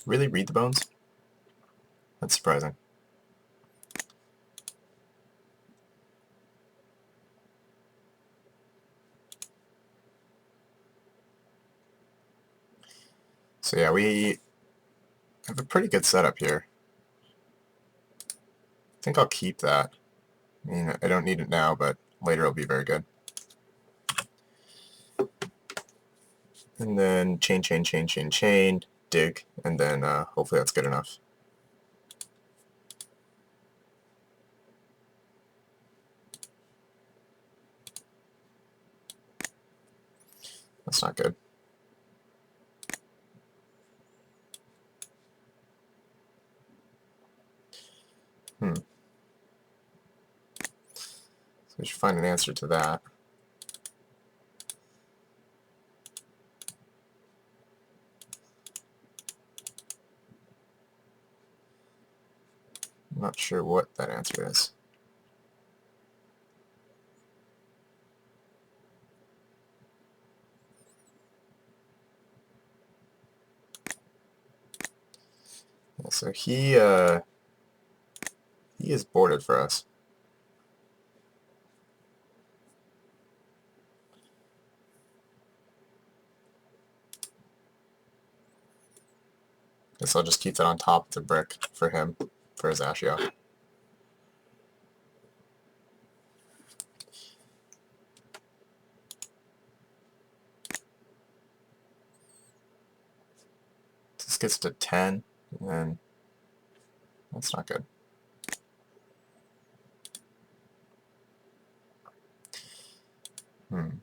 S1: Really Read the Bones? That's surprising. So yeah, we have a pretty good setup here. I think I'll keep that. I mean, I don't need it now, but later it'll be very good. And then chain, chain, chain, chain, chain, dig, and then hopefully that's good enough. That's not good. So we should find an answer to that. I'm not sure what that answer is. Yeah, so he is boarded for us. Guess I'll just keep that on top of the brick for him, for his Ashiok. This gets to 10, and then that's not good.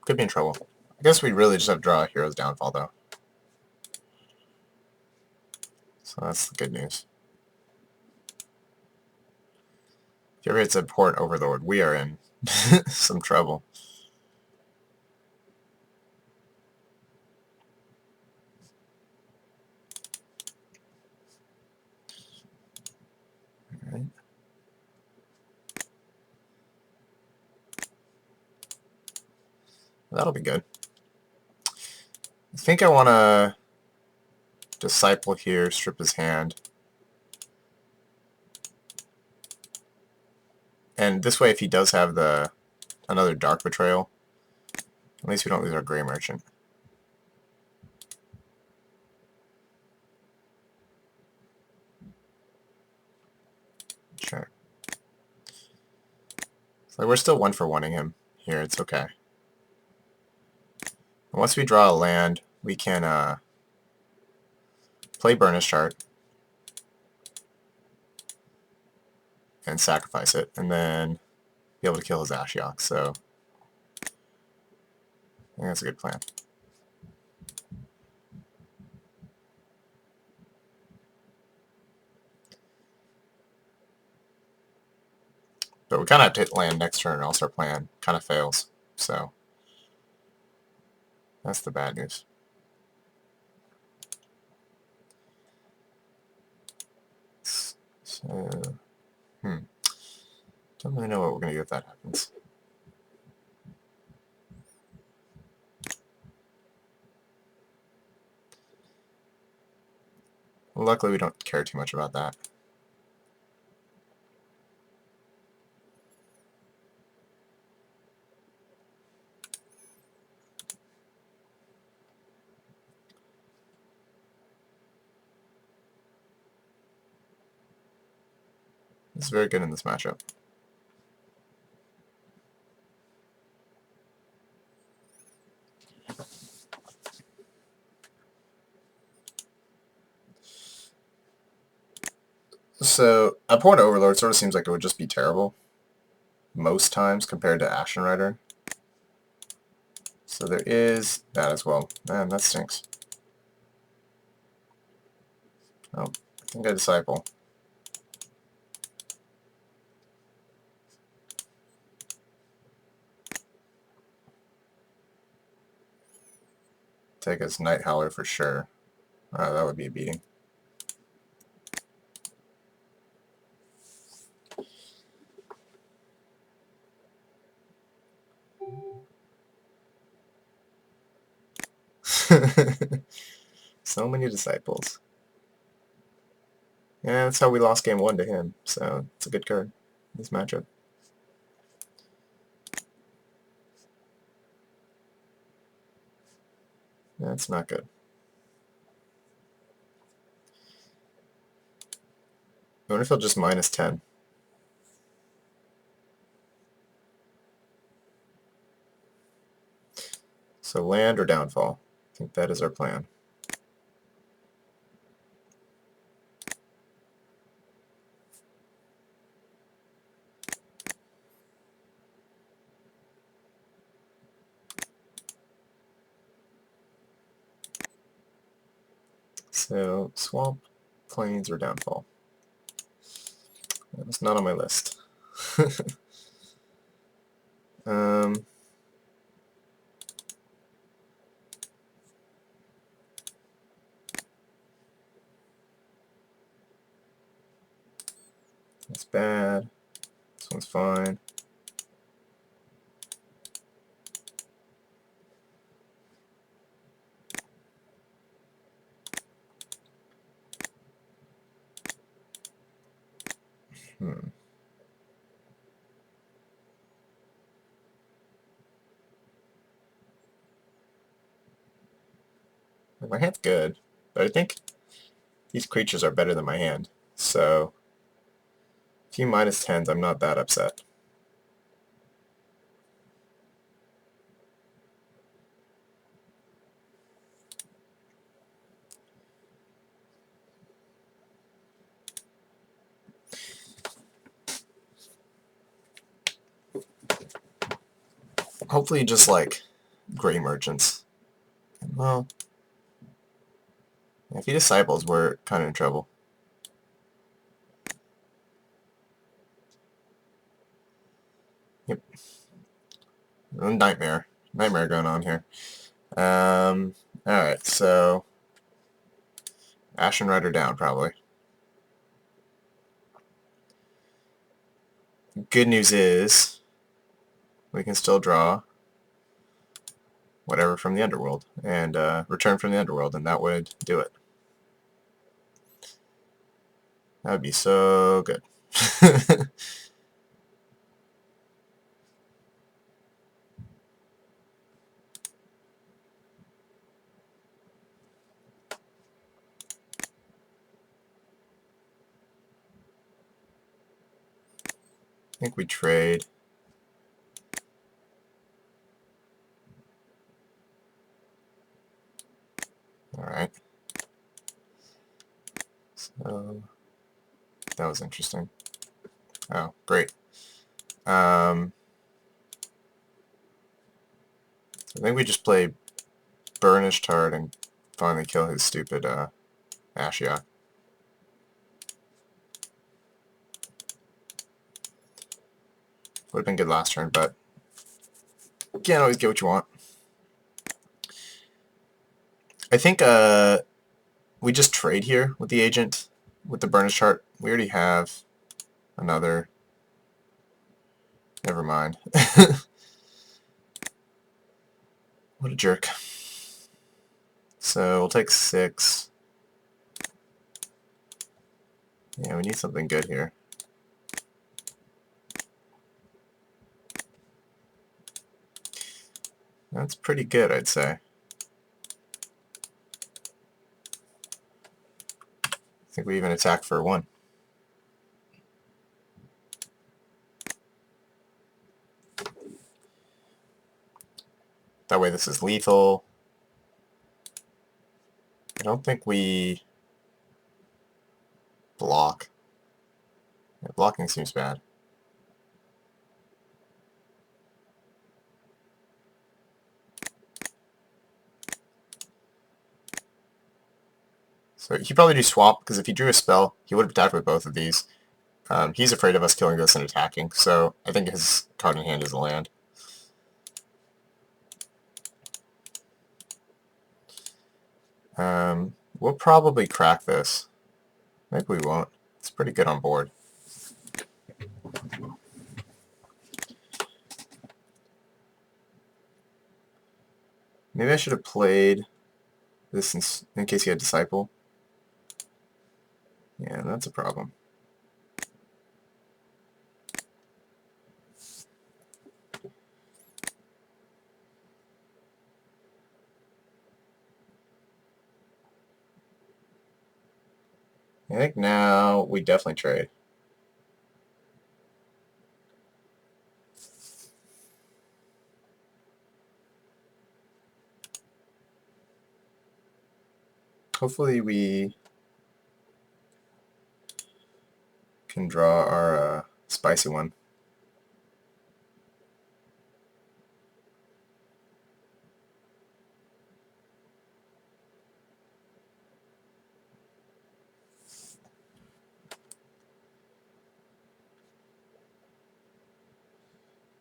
S1: Could be in trouble. I guess we really just have to draw a Hero's Downfall, though. So that's the good news. If he ever hits a Port Overlord, we are in some trouble. Alright. That'll be good. I think I want to Disciple here, strip his hand. And this way, if he does have another Dark Betrayal, at least we don't lose our Grey Merchant. Sure. So we're still 1-for-1ing him here. It's okay. And once we draw a land, we can play Burnish Chart and sacrifice it, and then be able to kill his Ashiok. So I think that's a good plan. But we kind of have to hit land next turn, or else our plan kind of fails. So that's the bad news. So, don't really know what we're going to do if that happens. Luckily, we don't care too much about that. It's very good in this matchup. So, Abhorrent Overlord sort of seems like it would just be terrible most times compared to Ashen Rider. So there is that as well. Man, that stinks. Oh, I think I Disciple. Take his Night Howler for sure. That would be a beating. So many Disciples. Yeah, that's how we lost game 1 to him, so it's a good card, this matchup. That's not good. I wonder if he'll just minus 10. So land or downfall. I think that is our plan. So swamp, plains, or downfall. That was not on my list. um, that's bad. This one's fine. My hand's good, but I think these creatures are better than my hand. So, a few minus 10s, I'm not that upset. Hopefully just like gray merchants. Well, if he disciples, we're kind of in trouble. Yep. Nightmare. Nightmare going on here. Alright, so Ashen Rider down, probably. Good news is we can still draw whatever from the underworld and return from the underworld, and that would do it. That would be so good. I think we trade. Alright. So, that was interesting. Oh, great. So I think we just play Burnished Tard and finally kill his stupid Ashiok. Would have been good last turn, but you can't always get what you want. I think we just trade here with the agent, with the Burnished Tard. We already have another. Never mind. What a jerk. So we'll take 6. Yeah, we need something good here. That's pretty good, I'd say. I think we even attack for 1. That way this is lethal. I don't think we block. Yeah, blocking seems bad. So he'd probably do swap, because if he drew a spell, he would have attacked with both of these. He's afraid of us killing this and attacking, so I think his card in hand is a land. We'll probably crack this. Maybe we won't. It's pretty good on board. Maybe I should have played this in case he had Disciple. Yeah, that's a problem. I think now we definitely trade. Hopefully we can draw our spicy one.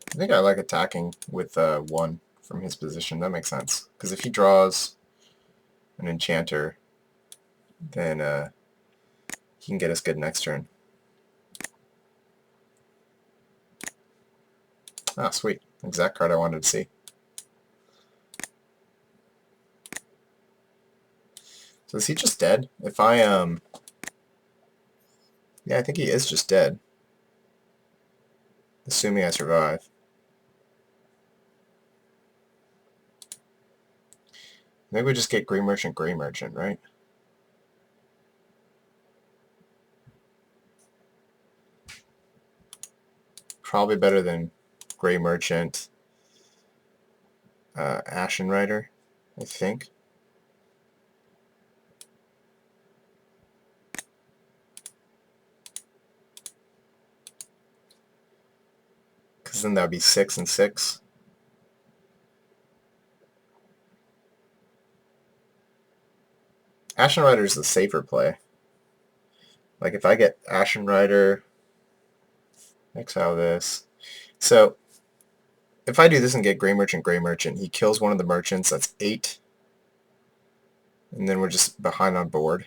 S1: I think I like attacking with 1 from his position. That makes sense. Because if he draws an enchanter, then he can get us good next turn. Ah, sweet. Exact card I wanted to see. So is he just dead? If I, yeah, I think he is just dead. Assuming I survive. Maybe we just get Grey Merchant, right? Probably better than Grey Merchant, Ashen Rider, I think. Because then that would be 6 and 6. Ashen Rider is the safer play. Like if I get Ashen Rider, exile this. So if I do this and get Grey Merchant, he kills one of the merchants. That's 8. And then we're just behind on board.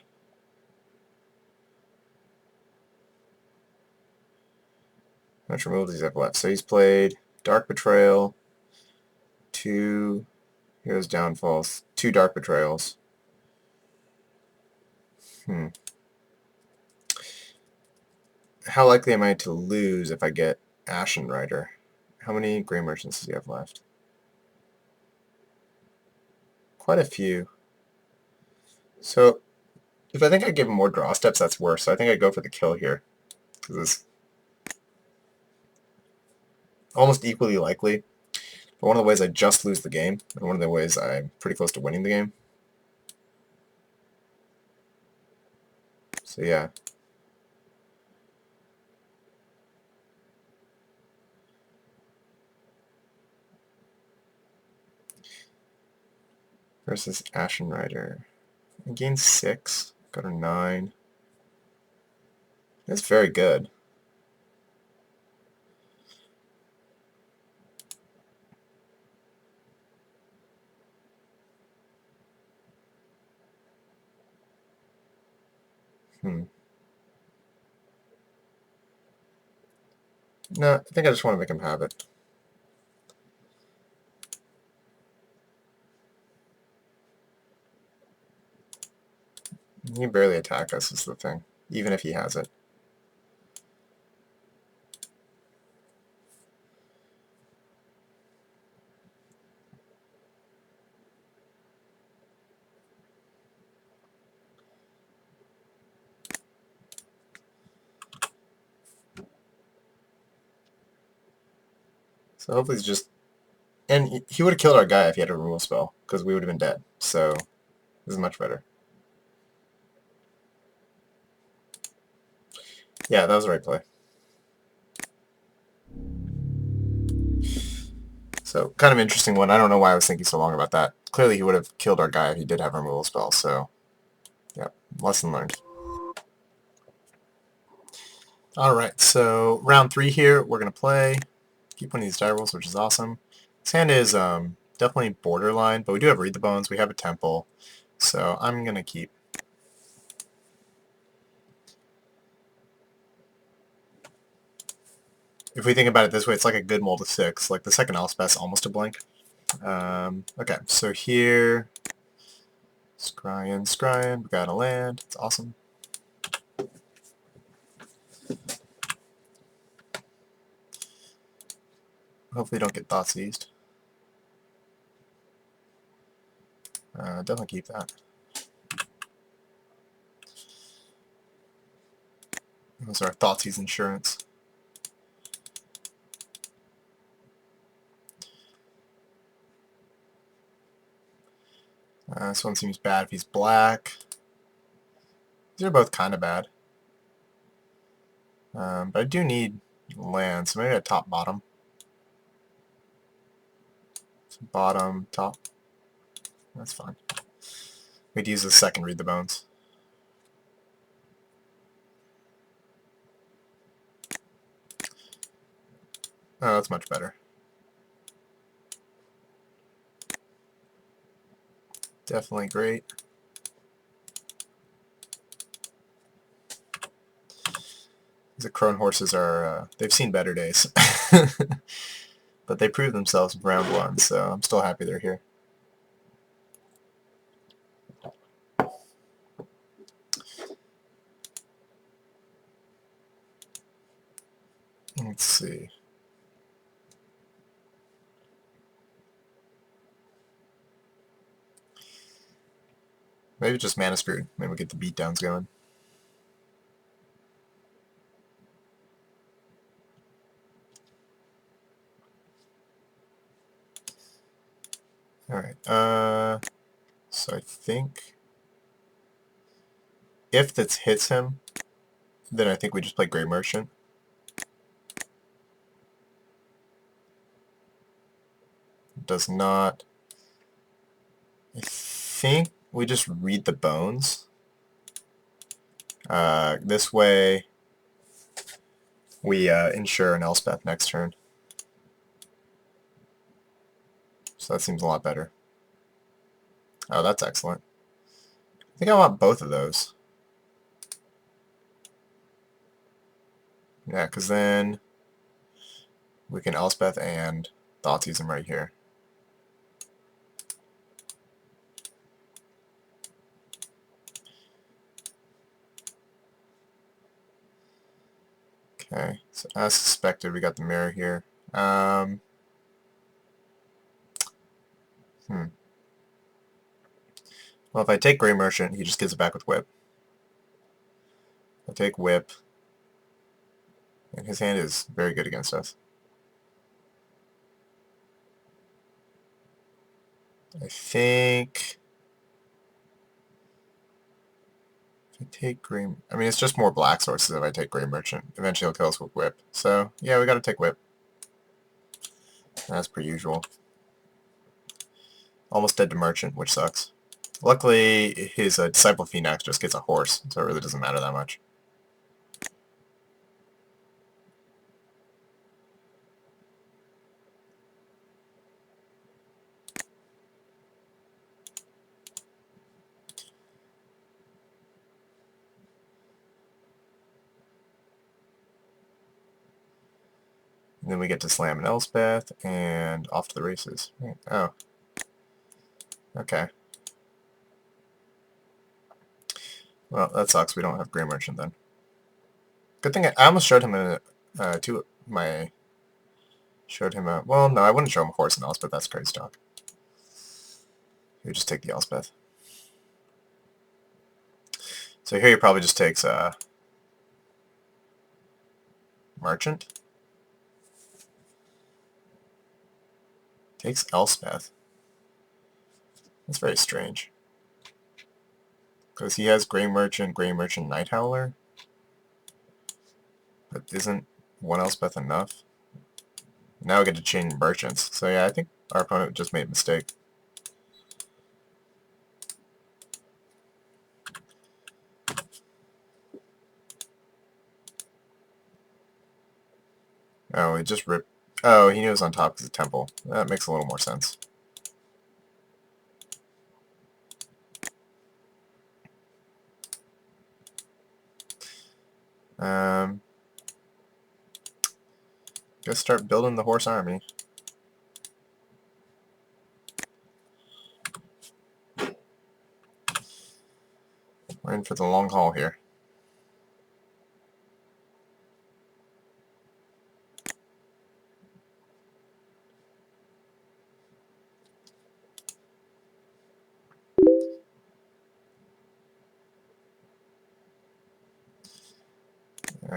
S1: How much removal does he have left? So he's played Dark Betrayal, 2 Hero's Downfalls, 2 Dark Betrayals. How likely am I to lose if I get Ashen Rider? How many Grey Merchants does he have left? Quite a few. So if I think I give him more draw steps, that's worse. So I think I go for the kill here. Because it's almost equally likely. But one of the ways I just lose the game, and one of the ways I'm pretty close to winning the game. So yeah. Versus Ashen Rider. I gain 6, go to 9. That's very good. No, I think I just want to make him have it. He can barely attack us is the thing, even if he has it. So hopefully he's just... And he would have killed our guy if he had a removal spell, because we would have been dead. So this is much better. Yeah, that was the right play. So kind of interesting one. I don't know why I was thinking so long about that. Clearly he would have killed our guy if he did have a removal spell. So yeah, lesson learned. Alright, so round 3 here, we're going to play. Keep winning these die rolls, which is awesome. This hand is definitely borderline, but we do have Read the Bones, we have a Temple, so I'm going to keep. If we think about it this way, it's like a good mold of 6. Like the second Elspeth's almost a blink. Okay, so here, scrying, we got a land, it's awesome. Hopefully don't get thought seized. Definitely keep that. Those are Thoughtseize insurance. This one seems bad if he's black. These are both kind of bad. But I do need land, so maybe a top bottom. So bottom, top. That's fine. We'd use the second read the bones. Oh, that's much better. Definitely great. The Crone horses are, they've seen better days. But they proved themselves in round one, so I'm still happy they're here. Let's see. Maybe just mana screwed. Maybe we'll get the beatdowns going. Alright, so I think if this hits him, then I think we just play Grey Merchant. Does not. I think we just read the bones. This way we insure an Elspeth next turn. So that seems a lot better. Oh, that's excellent. I think I want both of those. Yeah, because then we can Elspeth and Thoughtseize him right here. Okay, so as suspected, we got the mirror here. Well, if I take Grey Merchant, he just gets it back with Whip. I take Whip, and his hand is very good against us. I think if I take Grey... I mean, it's just more black sources if I take Grey Merchant. Eventually he'll kill us with Whip. So, yeah, we gotta take Whip. As per usual. Almost dead to Merchant, which sucks. Luckily, his Disciple Phoenix just gets a horse, so it really doesn't matter that much. And then we get to slam an Elspeth, and off to the races. Oh. Okay. Well, that sucks. We don't have Grey Merchant then. Good thing I almost showed him a showed him a... Well, no, I wouldn't show him a horse and Elspeth. That's crazy talk. You just take the Elspeth. So here he probably just takes Merchant. Takes Elspeth. That's very strange. Because he has Grey Merchant, Night Howler. But isn't one Elspeth enough? Now we get to change merchants. So yeah, I think our opponent just made a mistake. Oh, he just ripped... Oh, he knew it was on top because of Temple. That makes a little more sense. Just start building the horse army. We're in for the long haul here.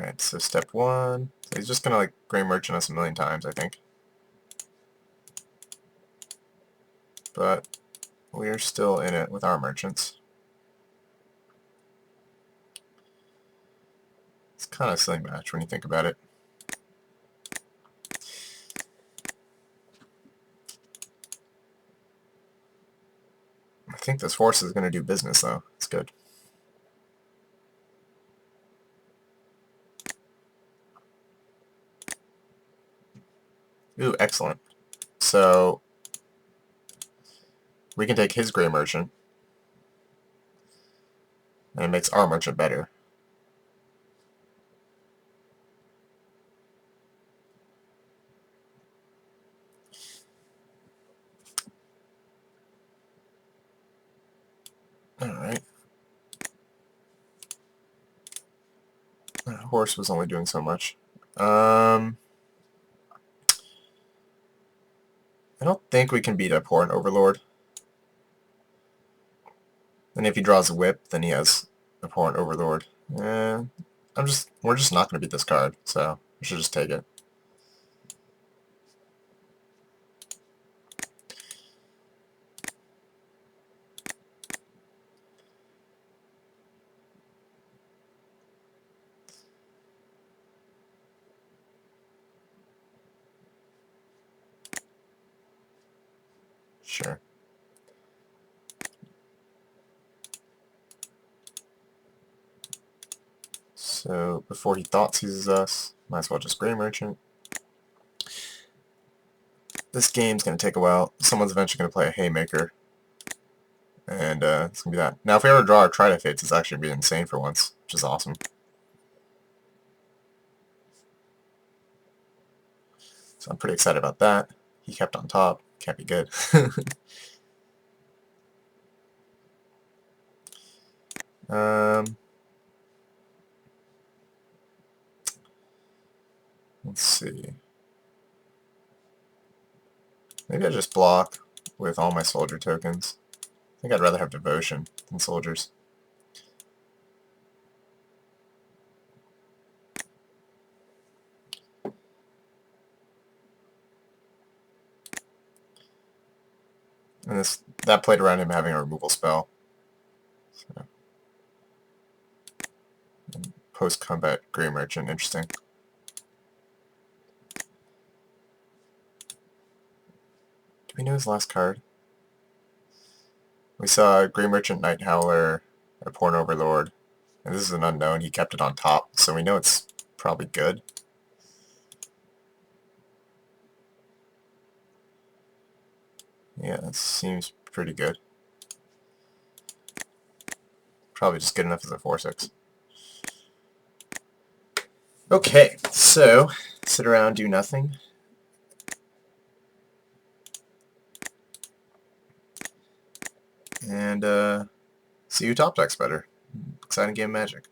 S1: Alright, so step one. So he's just gonna like Gray Merchant us a million times, I think. But we're still in it with our merchants. It's kind of a silly match when you think about it. I think this horse is going to do business, though. It's good. Ooh, excellent. So we can take his Gray Merchant, and it makes our merchant better. Alright. Horse was only doing so much. I don't think we can beat up Horn Overlord. And if he draws a whip, then he has Abhorrent Overlord. We're just not going to beat this card, so we should just take it. Sure. So before he thought seizes us, might as well just Gray Merchant. This game's going to take a while. Someone's eventually going to play a Haymaker. And it's going to be that. Now if we ever draw our Trident Fates, it's actually going to be insane for once, which is awesome. So I'm pretty excited about that. He kept on top. Can't be good. Let's see. Maybe I just block with all my soldier tokens. I think I'd rather have devotion than soldiers. And that played around him having a removal spell. So. Post-combat Gray Merchant, interesting. Do we know his last card? We saw Gray Merchant, Night Howler, a Porn Overlord, and this is an unknown. He kept it on top, so we know it's probably good. Yeah, that seems pretty good. Probably just good enough as a 4/6. Okay, so sit around, do nothing. And see who top decks better. Exciting game of Magic.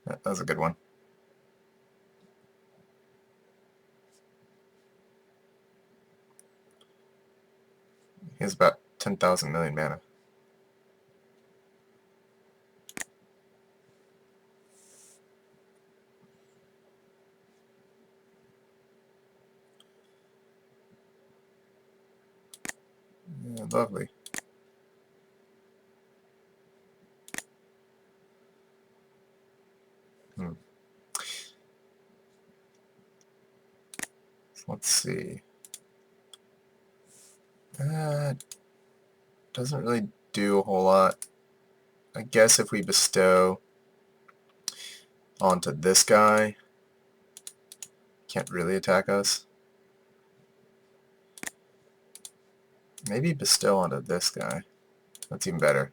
S1: That was a good one. He has about 10,000 million mana. Yeah, lovely. Let's see. Doesn't really do a whole lot. I guess if we bestow onto this guy, can't really attack us. Maybe bestow onto this guy. That's even better.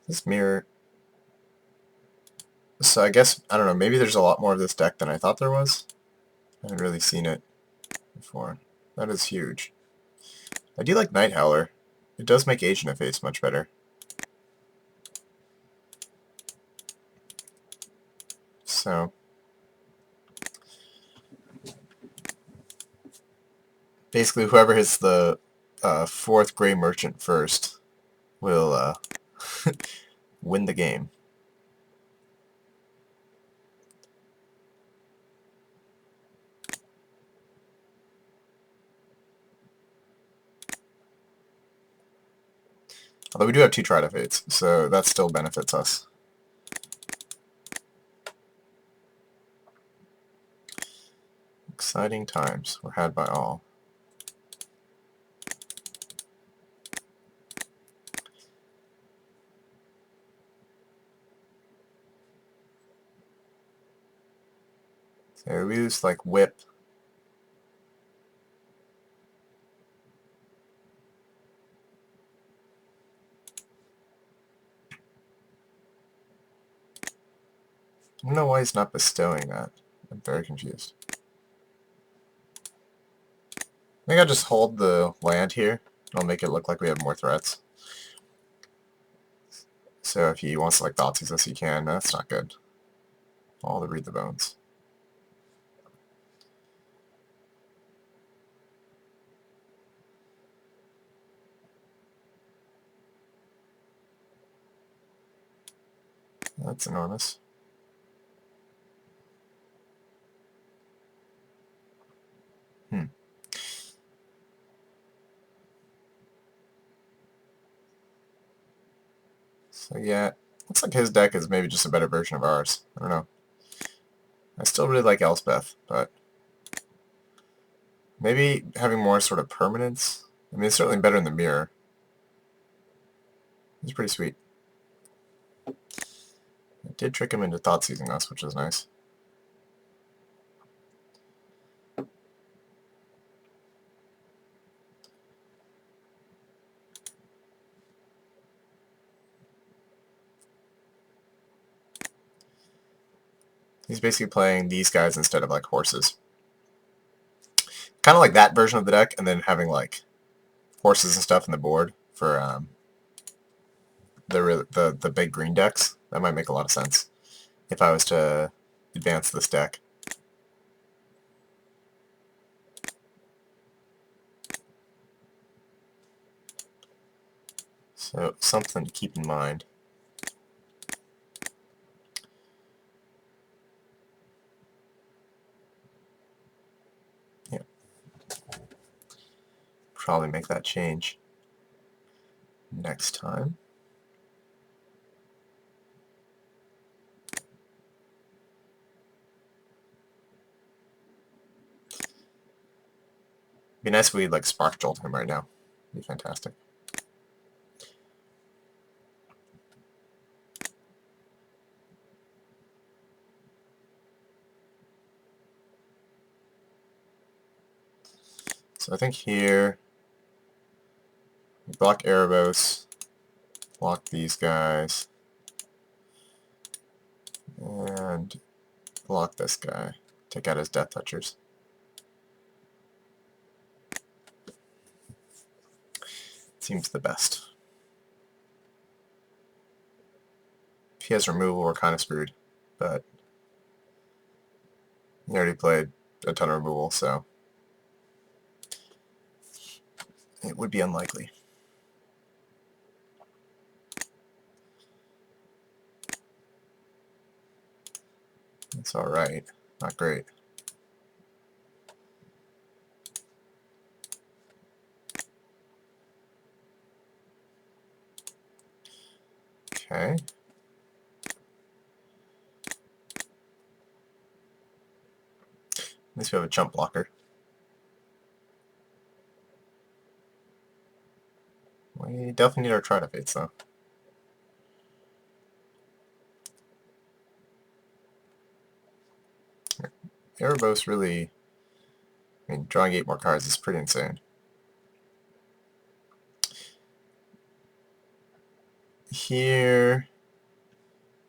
S1: This mirror. So I guess, I don't know, maybe there's a lot more of this deck than I thought there was. I haven't really seen it before. That is huge. I do like Night Howler. It does make Agent of Face much better. So Basically, whoever hits the 4th Gray Merchant first will win the game. Although we do have 2 Tridefates, so that still benefits us. Exciting times were had by all. So we use like whip. I don't know why he's not bestowing that. I'm very confused. I think I'll just hold the land here. I'll make it look like we have more threats. So if he wants to like Thoughtseize us, he can. No, that's not good. All to read the bones. That's enormous. So yeah, looks like his deck is maybe just a better version of ours. I don't know. I still really like Elspeth, but maybe having more sort of permanence. I mean, it's certainly better in the mirror. It's pretty sweet. It did trick him into Thoughtseizing us, which is nice. He's basically playing these guys instead of like horses. Kind of like that version of the deck, and then having like horses and stuff in the board for the big green decks. That might make a lot of sense if I was to advance this deck. So something to keep in mind. Yeah. Probably make that change next time. Be nice if we like Spark Jolt him right now. Be fantastic. So I think here, block Erebos, block these guys, and block this guy. Take out his Death Touchers. Seems the best. If he has removal, we're kind of screwed, but he already played a ton of removal, so it would be unlikely. It's alright. Not great. Okay. At least we have a jump blocker. We definitely need our Tridefates, though. Erebos really... I mean, drawing 8 more cards is pretty insane. Here...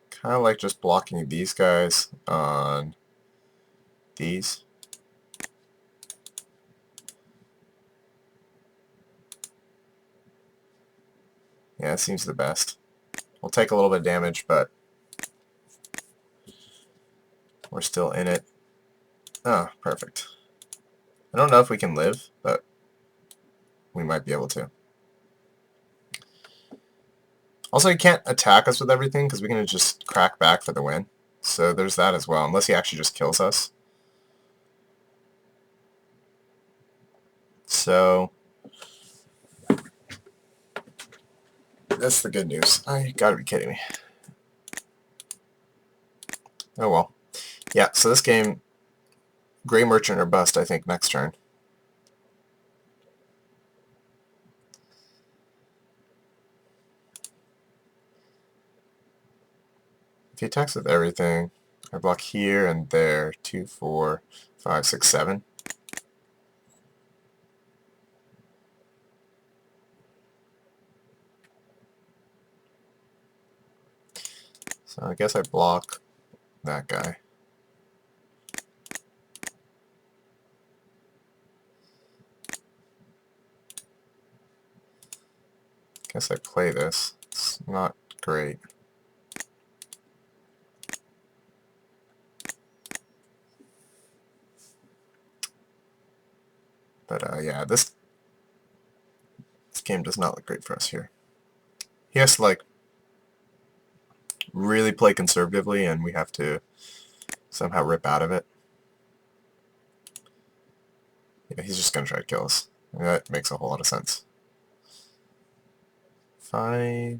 S1: kind of like just blocking these guys on these. Yeah, it seems the best. We'll take a little bit of damage, but we're still in it. Ah, perfect. I don't know if we can live, but we might be able to. Also, he can't attack us with everything because we can just crack back for the win. So there's that as well, unless he actually just kills us. So that's the good news. I gotta be kidding me. Oh well. Yeah, so this game, Gray Merchant or bust, I think, next turn. If he attacks with everything, I block here and there. 2, 4, 5, 6, 7. So I guess I block that guy. Guess I play this. It's not great. But yeah, this game does not look great for us here. He has to like really play conservatively, and we have to somehow rip out of it. Yeah, he's just gonna try to kill us. And that makes a whole lot of sense. 5,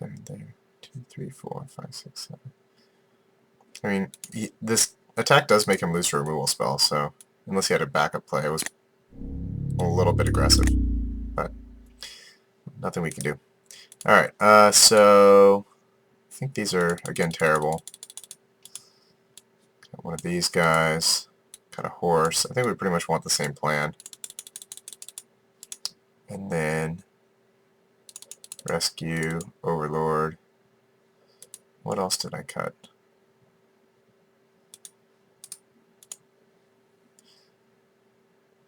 S1: there, 2, 3, 4, 5, 6, 7. I mean, this attack does make him lose to a removal spell, so unless he had a backup play, it was a little bit aggressive, but nothing we can do. Alright, so I think these are, again, terrible. Got one of these guys, got a horse. I think we pretty much want the same plan. And then rescue, overlord. What else did I cut?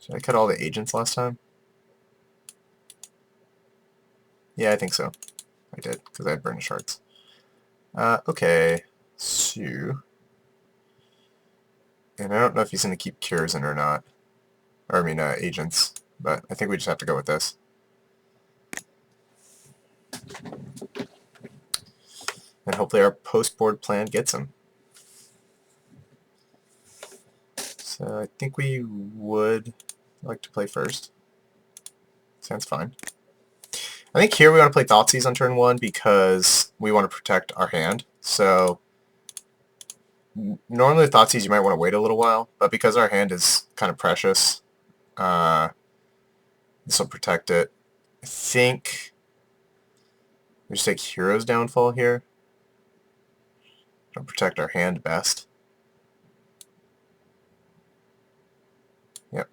S1: Did I cut all the agents last time? Yeah, I think so. I did, because I had burnished hearts. Okay, so... And I don't know if he's going to keep cures in or not. Or, I mean, agents. But I think we just have to go with this. And hopefully our post-board plan gets him. So I think we would like to play first. Sounds fine. I think here we want to play Thoughtseize on turn 1 because we want to protect our hand. So normally with Thoughtseize you might want to wait a little while, but because our hand is kind of precious, this will protect it. I think we just take Hero's Downfall here. It'll protect our hand best. Yep.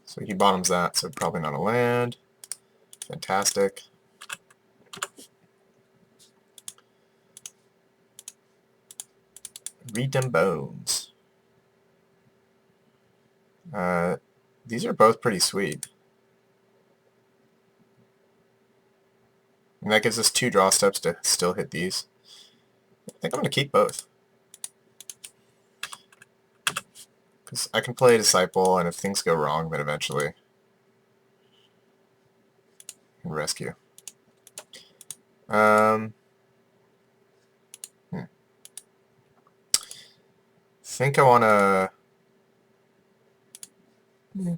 S1: So he bottoms that, so probably not a land. Fantastic. Read them bones. These are both pretty sweet. And that gives us 2 draw steps to still hit these. I think I'm going to keep both. Because I can play Disciple, and if things go wrong, then eventually I can rescue. Think I want to...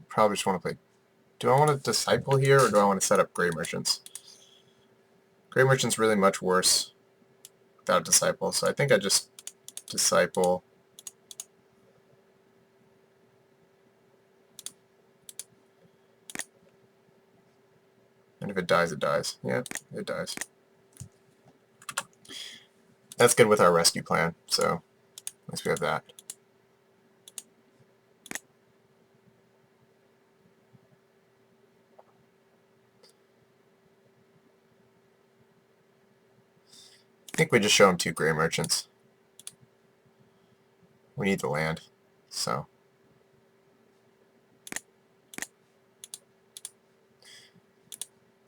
S1: Probably just want to play... Do I want to Disciple here, or do I want to set up Gray Merchants? Gray Merchant's really much worse without Disciple, so I think I just Disciple. And if it dies, it dies. Yeah, it dies. That's good with our rescue plan, so at least we have that. I think we just show him 2 Gray Merchants. We need the land, so.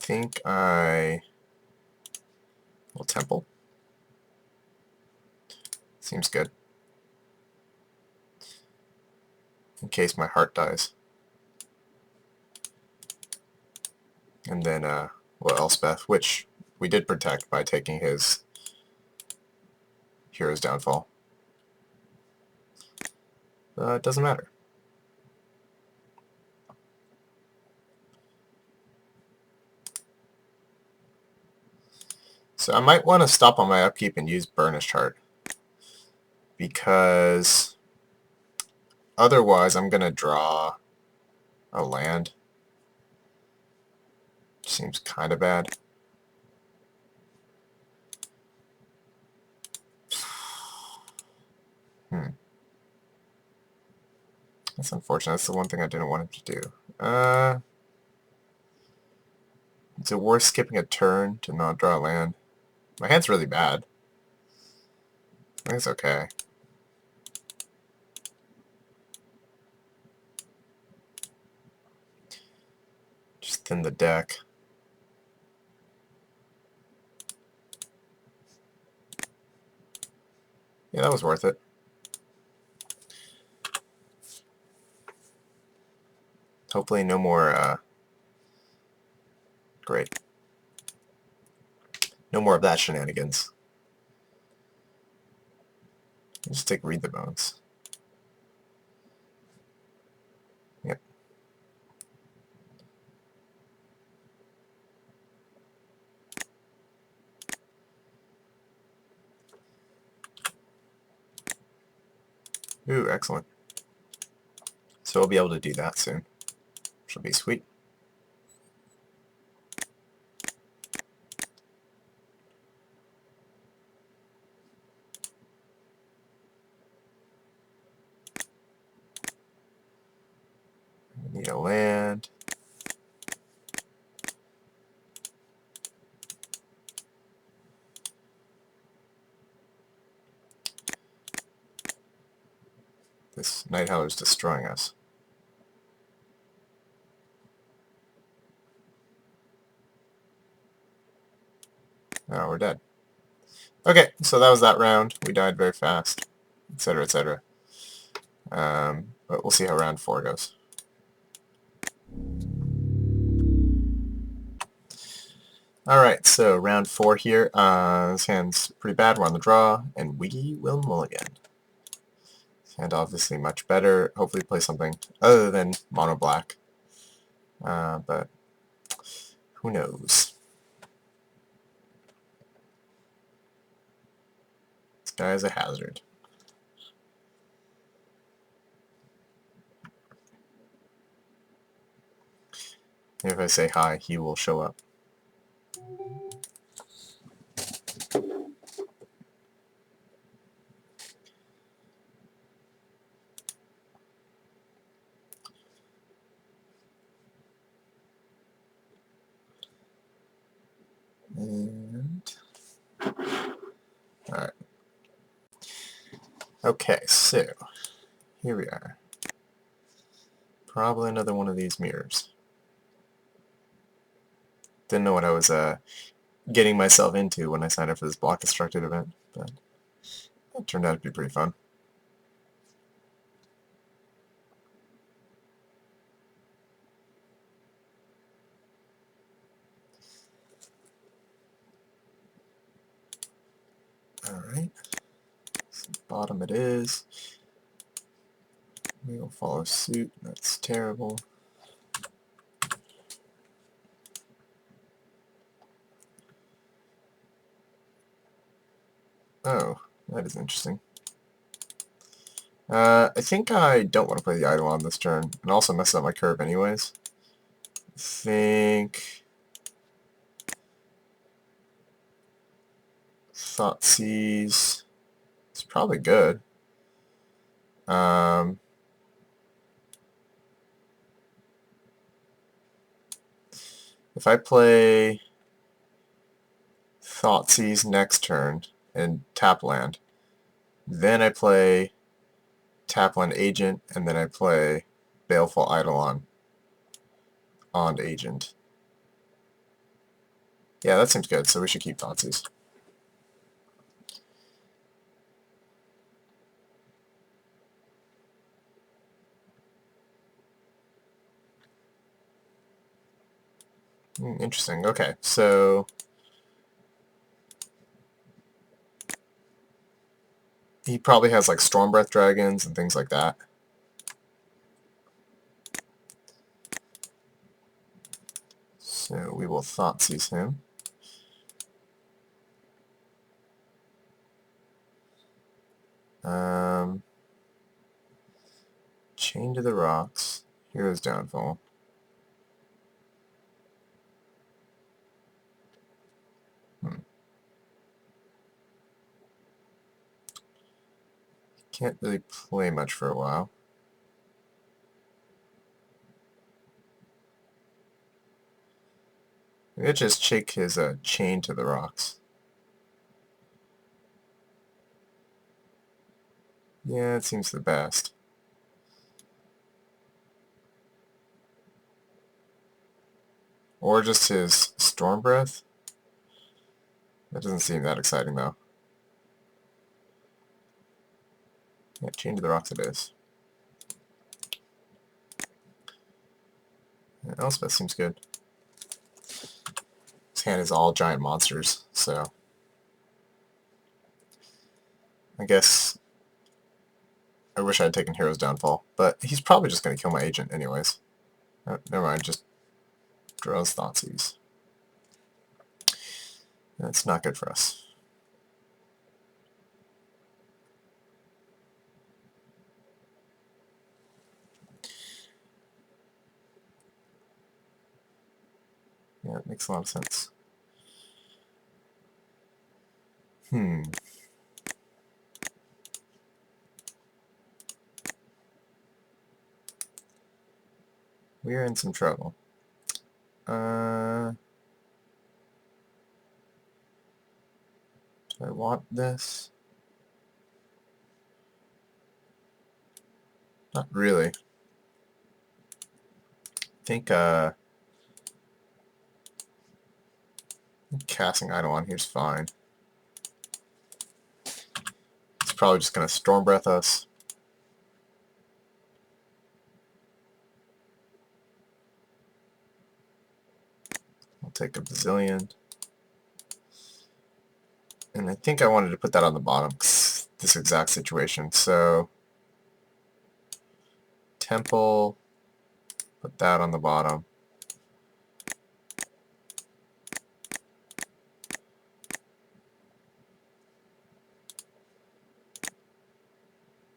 S1: I think I will Temple. Seems good. in case my heart dies. And then, well, Elspeth, which we did protect by taking his hero's downfall. It doesn't matter. So I might want to stop on my upkeep and use Burnished Heart, because otherwise I'm going to draw a land. Seems kind of bad. That's unfortunate. That's the one thing I didn't want him to do. Is it worth skipping a turn to not draw land? My hand's really bad. I think it's okay. Just thin the deck. Yeah, that was worth it. Hopefully no more, great. No more of that shenanigans. Just take Read the Bones. Yep. Ooh, excellent. So we'll be able to do that soon, which will be sweet. We need a land. This Night Howler's destroying us. Oh, we're dead. Okay, so that was that round. We died very fast, etc., etc. But we'll see how round 4 goes. Alright, so round 4 here. This hand's pretty bad. We're on the draw, and we will mulligan. This hand obviously much better. Hopefully play something other than mono black. But who knows? This guy is a hazard. If I say hi, he will show up. And alright. Okay, so here we are. Probably another one of these mirrors. Didn't know what I was getting myself into when I signed up for this Block Constructed event, but it turned out to be pretty fun. Alright, so bottom it is. We will follow suit. That's terrible. Oh, that is interesting. I think I don't want to play the idol on this turn, and also mess up my curve anyways. I think Thoughtseize is probably good. If I play Thoughtseize next turn and tap land, then I play tap land agent, and then I play Baleful Eidolon on agent. Yeah, that seems good, so we should keep Thoughtseize. Interesting. Okay, so he probably has like Storm Breath Dragons and things like that. So we will Thoughtseize him. Chain to the Rocks. Hero's Downfall. Can't really play much for a while. Maybe I just shake his Chain to the Rocks. Yeah, it seems the best. Or just his Storm Breath. That doesn't seem that exciting though. Yeah, Chain to the Rocks it is. Yeah, Elspeth seems good. His hand is all giant monsters, so I guess I wish I had taken Hero's Downfall, but he's probably just going to kill my agent anyways. Never mind, just draws Thoughtseize. That's not good for us. Yeah, it makes a lot of sense. We're in some trouble. Do I want this? Not really. I think casting Eidolon here's fine. It's probably just gonna Storm Breath us. I'll take a bazillion. And I think I wanted to put that on the bottom, this exact situation. So, Temple, put that on the bottom.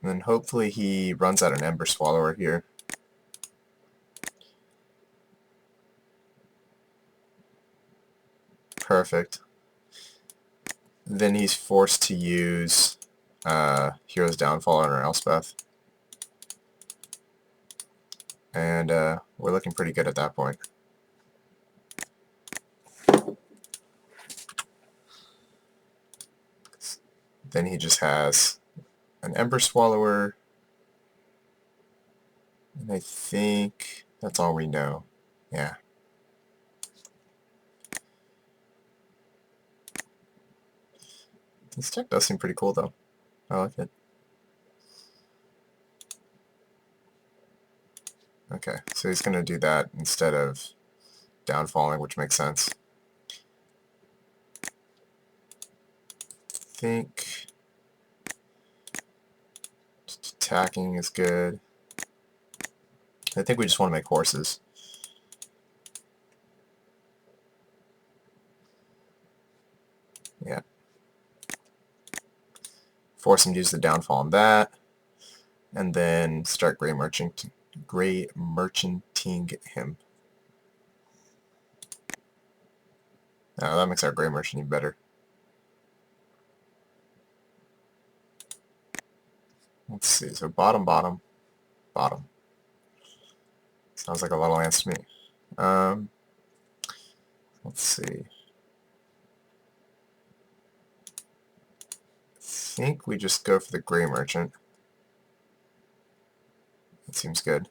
S1: And then hopefully he runs out an Ember Swallower here. Perfect. Then he's forced to use Hero's Downfall on our Elspeth. And we're looking pretty good at that point. Then he just has an Ember Swallower. And I think that's all we know. Yeah. This deck does seem pretty cool though. I like it. Okay, so he's going to do that instead of downfalling, which makes sense. I think just attacking is good. I think we just want to make horses. Yeah. Force him to use the downfall on that. And then start gray merchanting him. Oh, that makes our gray merchant even better. Let's see, so bottom. Sounds like a lot of lands to me. Let's see. I think we just go for the gray merchant. That seems good.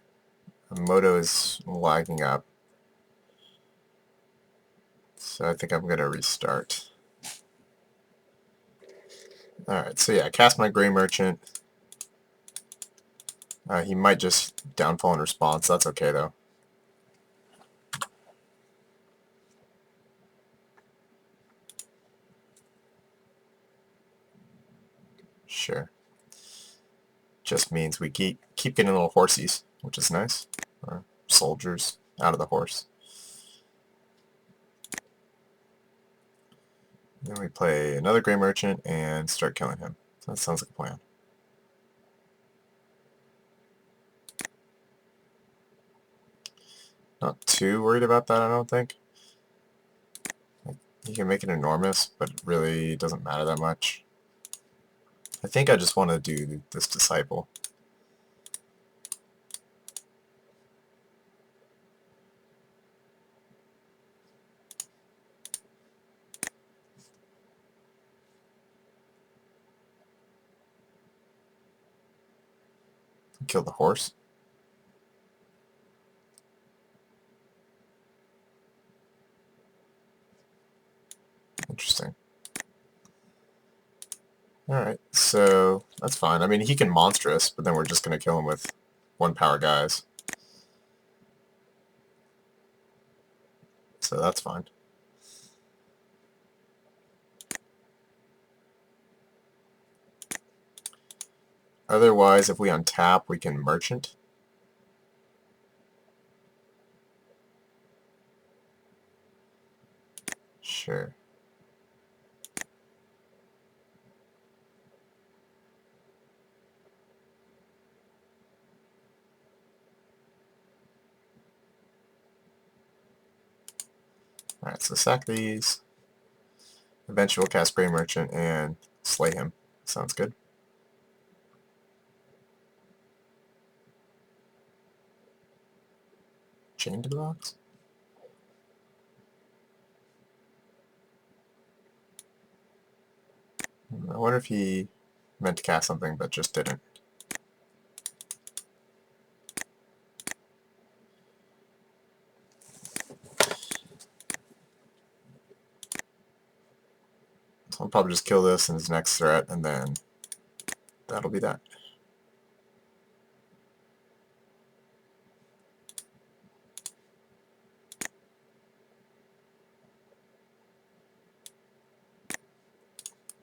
S1: Moto is lagging up. So I think I'm going to restart. Alright, so yeah, cast my gray merchant. He might just downfall in response. That's okay though. just means we keep getting little horsies, which is nice. Or soldiers out of the horse. Then we play another Grey Merchant and start killing him. That sounds like a plan. Not too worried about that, I don't think. You can make it enormous, but it really doesn't matter that much. I think I just want to do this Disciple. Kill the horse. Interesting. Alright, so that's fine. I mean, he can monstrous, but then we're just going to kill him with 1 power guys. So that's fine. Otherwise, if we untap, we can merchant. Sure. Alright, so sack these. Eventually we'll cast Grey Merchant and slay him. Sounds good. Chain to the box? I wonder if he meant to cast something but just didn't. So I'll probably just kill this in his next threat, and then that'll be that.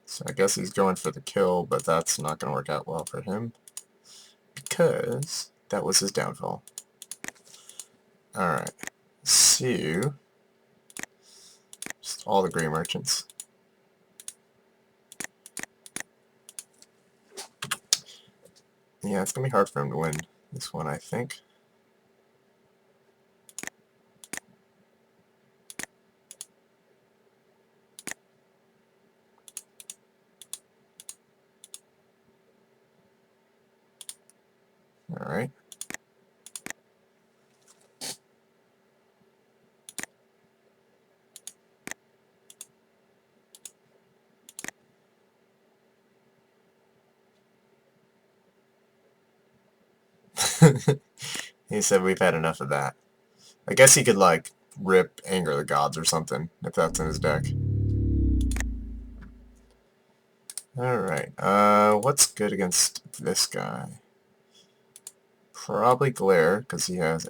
S1: So I guess he's going for the kill, but that's not going to work out well for him, because that was his downfall. Alright, so just all the Grey Merchants. Yeah, it's going to be hard for him to win this one, I think. Alright. He said we've had enough of that. I guess he could, like, rip Anger of the Gods or something, if that's in his deck. Alright, what's good against this guy? Probably Glare, because he has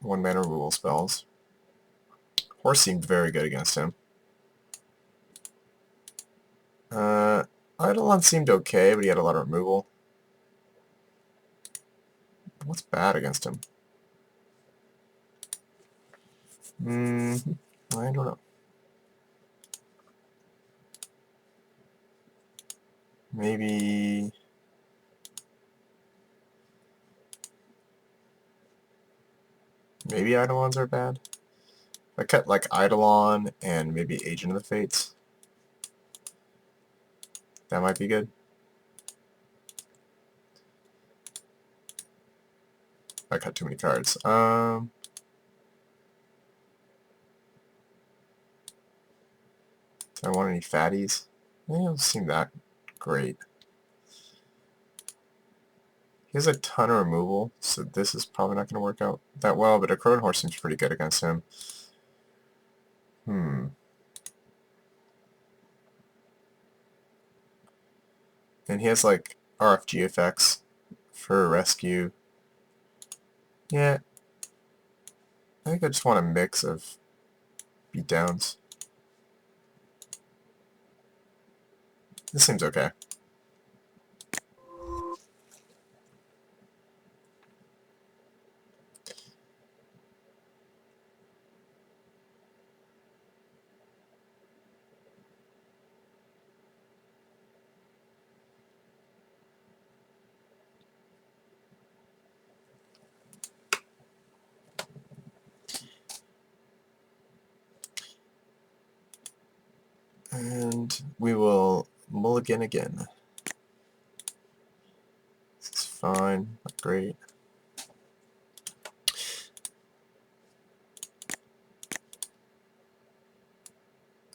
S1: 1-mana removal spells. Horse seemed very good against him. Eidolon seemed okay, but he had a lot of removal. What's bad against him? I don't know. Maybe Eidolons are bad. I cut like Eidolon and maybe Agent of the Fates. That might be good. I cut too many cards. Do I want any fatties? They don't seem that great. He has a ton of removal, so this is probably not going to work out that well, but a Crowan Horse seems pretty good against him. And he has, like, RFG effects for rescue. Yeah. I think I just want a mix of beatdowns. This seems okay. we will mulligan again. This is fine, not great.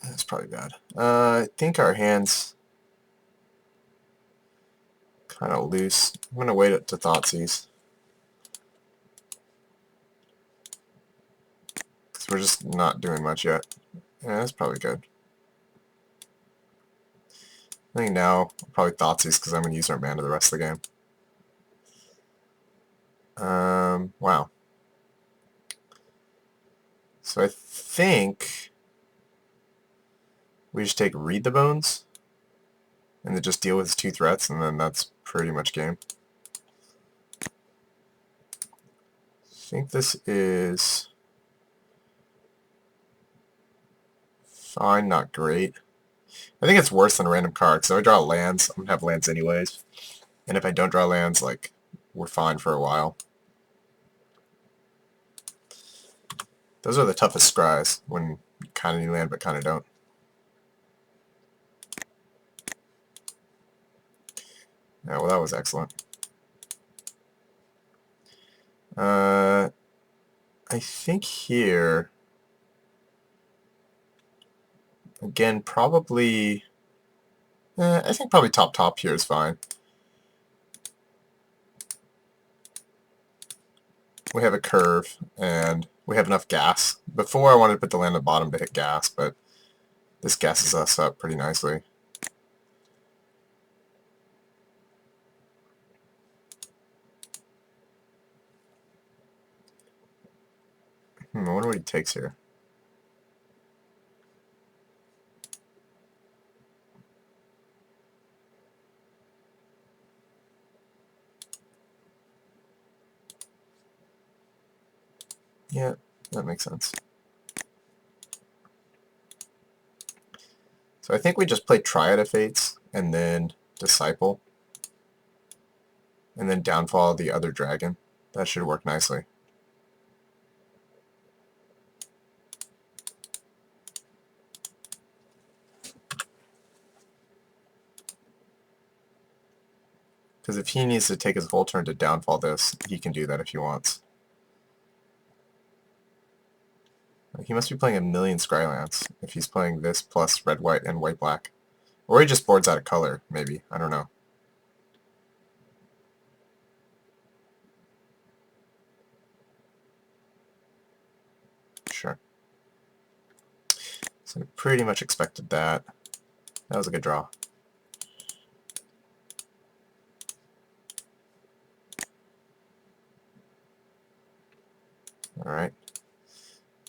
S1: That's probably bad. I think our hand's kind of loose. I'm going to wait it to Thoughtseize. Because we're just not doing much yet. Yeah, that's probably good. I think now I'll probably Thoughtseize because I'm going to use our mana the rest of the game. Wow. So I think we just take Read the Bones and then just deal with his 2 threats, and then that's pretty much game. I think this is fine, not great. I think it's worse than a random card, so if I draw lands, I'm going to have lands anyways. And if I don't draw lands, like, we're fine for a while. Those are the toughest scries, when you kind of need land but kind of don't. Yeah, well, that was excellent. I think here, again, probably, I think probably top here is fine. We have a curve, and we have enough gas. Before I wanted to put the land at the bottom to hit gas, but this gasses us up pretty nicely. I wonder what he takes here. Yeah, that makes sense. So I think we just play Triad of Fates, and then Disciple, and then Downfall the other dragon. That should work nicely. Because if he needs to take his whole turn to downfall this, he can do that if he wants. He must be playing a million Scrylands if he's playing this plus red-white and white-black. Or he just boards out of color, maybe. I don't know. Sure. So I pretty much expected that. That was a good draw. Alright.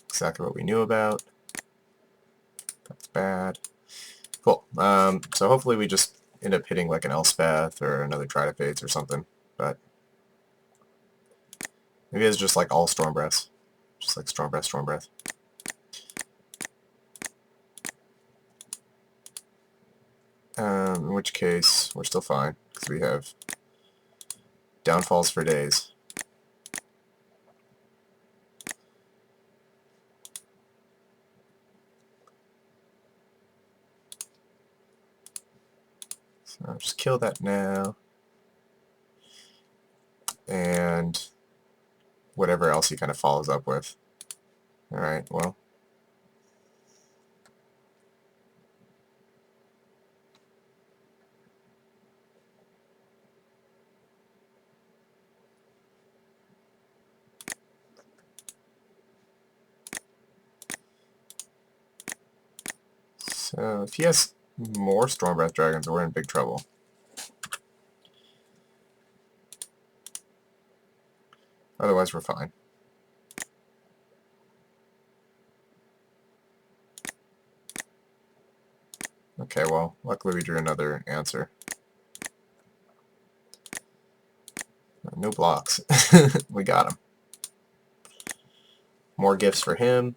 S1: Exactly what we knew about. That's bad. Cool. So hopefully we just end up hitting like an Elspeth or another Triad of Fates or something. But maybe it's just like all Storm Breaths. Just like Storm Breath, Storm Breath. In which case, we're still fine, because we have downfalls for days. So I'll just kill that now. And whatever else he kind of follows up with. Alright, well. So if he has more Storm Breath Dragons, we're in big trouble. Otherwise, we're fine. Okay, well, luckily we drew another answer. No blocks. We got him. More gifts for him.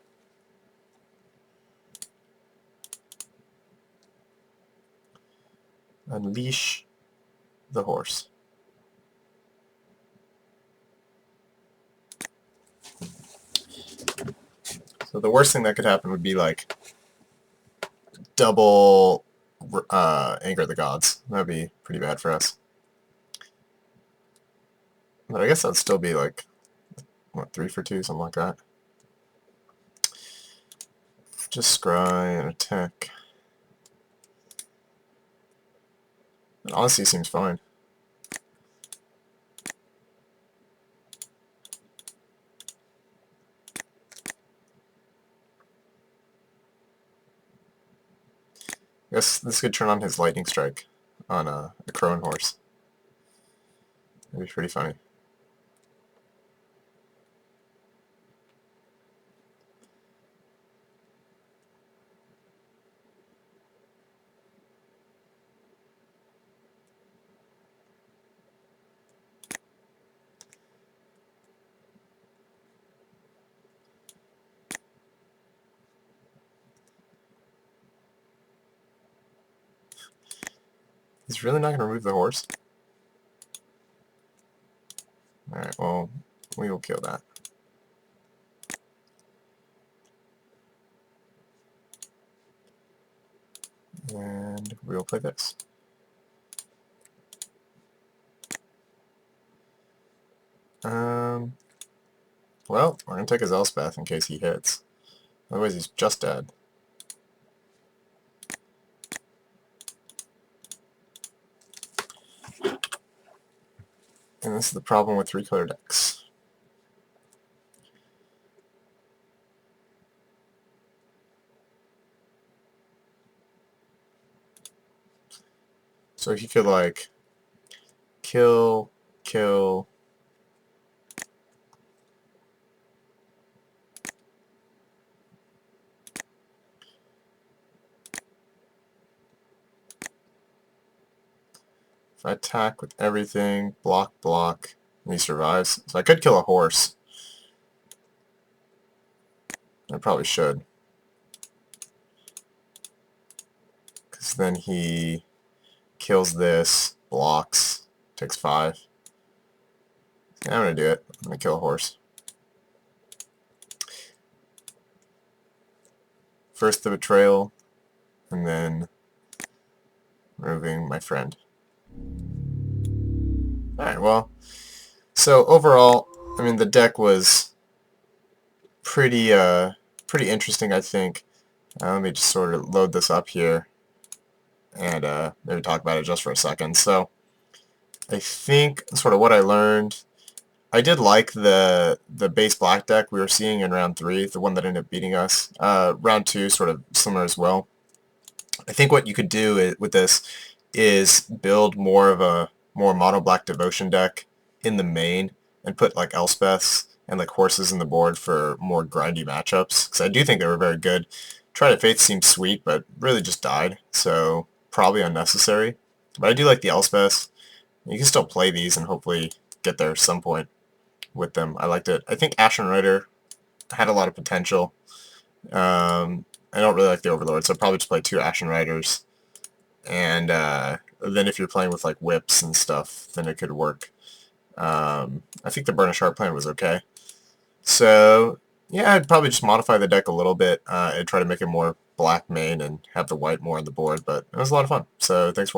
S1: Unleash the horse. So the worst thing that could happen would be like double Anger the Gods. That'd be pretty bad for us. But I guess that'd still be like, what, 3 for 2, something like that. Just scry and attack. It honestly seems fine. I guess this could turn on his lightning strike on a crone horse. That'd be pretty funny. He's really not going to remove the horse? Alright, well, we will kill that. And we will play this. Well, we're going to take his Elspeth in case he hits. Otherwise he's just dead. And this is the problem with 3-color decks. So he could like kill. If I attack with everything, block, and he survives. So I could kill a horse. I probably should. Because then he kills this, blocks, takes 5. Yeah, I'm going to do it. I'm going to kill a horse. First the betrayal, and then removing my friend. Alright, well, so overall, I mean, the deck was pretty interesting, I think. Let me just sort of load this up here and maybe talk about it just for a second. So, I think sort of what I learned, I did like the base black deck we were seeing in round 3, the one that ended up beating us. Round 2, sort of similar as well. I think what you could do with this is build more of a mono black devotion deck in the main and put like Elspeths and like horses in the board for more grindy matchups, because I do think they were very good. Try to Faith seems sweet, but really just died, so probably unnecessary. But I do like the Elspeths. You can still play these and hopefully get there at some point with them. I liked it. I think Ashen Rider had a lot of potential. I don't really like the Overlord, so I'd probably just play 2 Ashen Riders. And then if you're playing with like whips and stuff, then it could work. I think the Burnish Heart plan was okay. So yeah, I'd probably just modify the deck a little bit and try to make it more black main and have the white more on the board. But it was a lot of fun. So thanks for watching.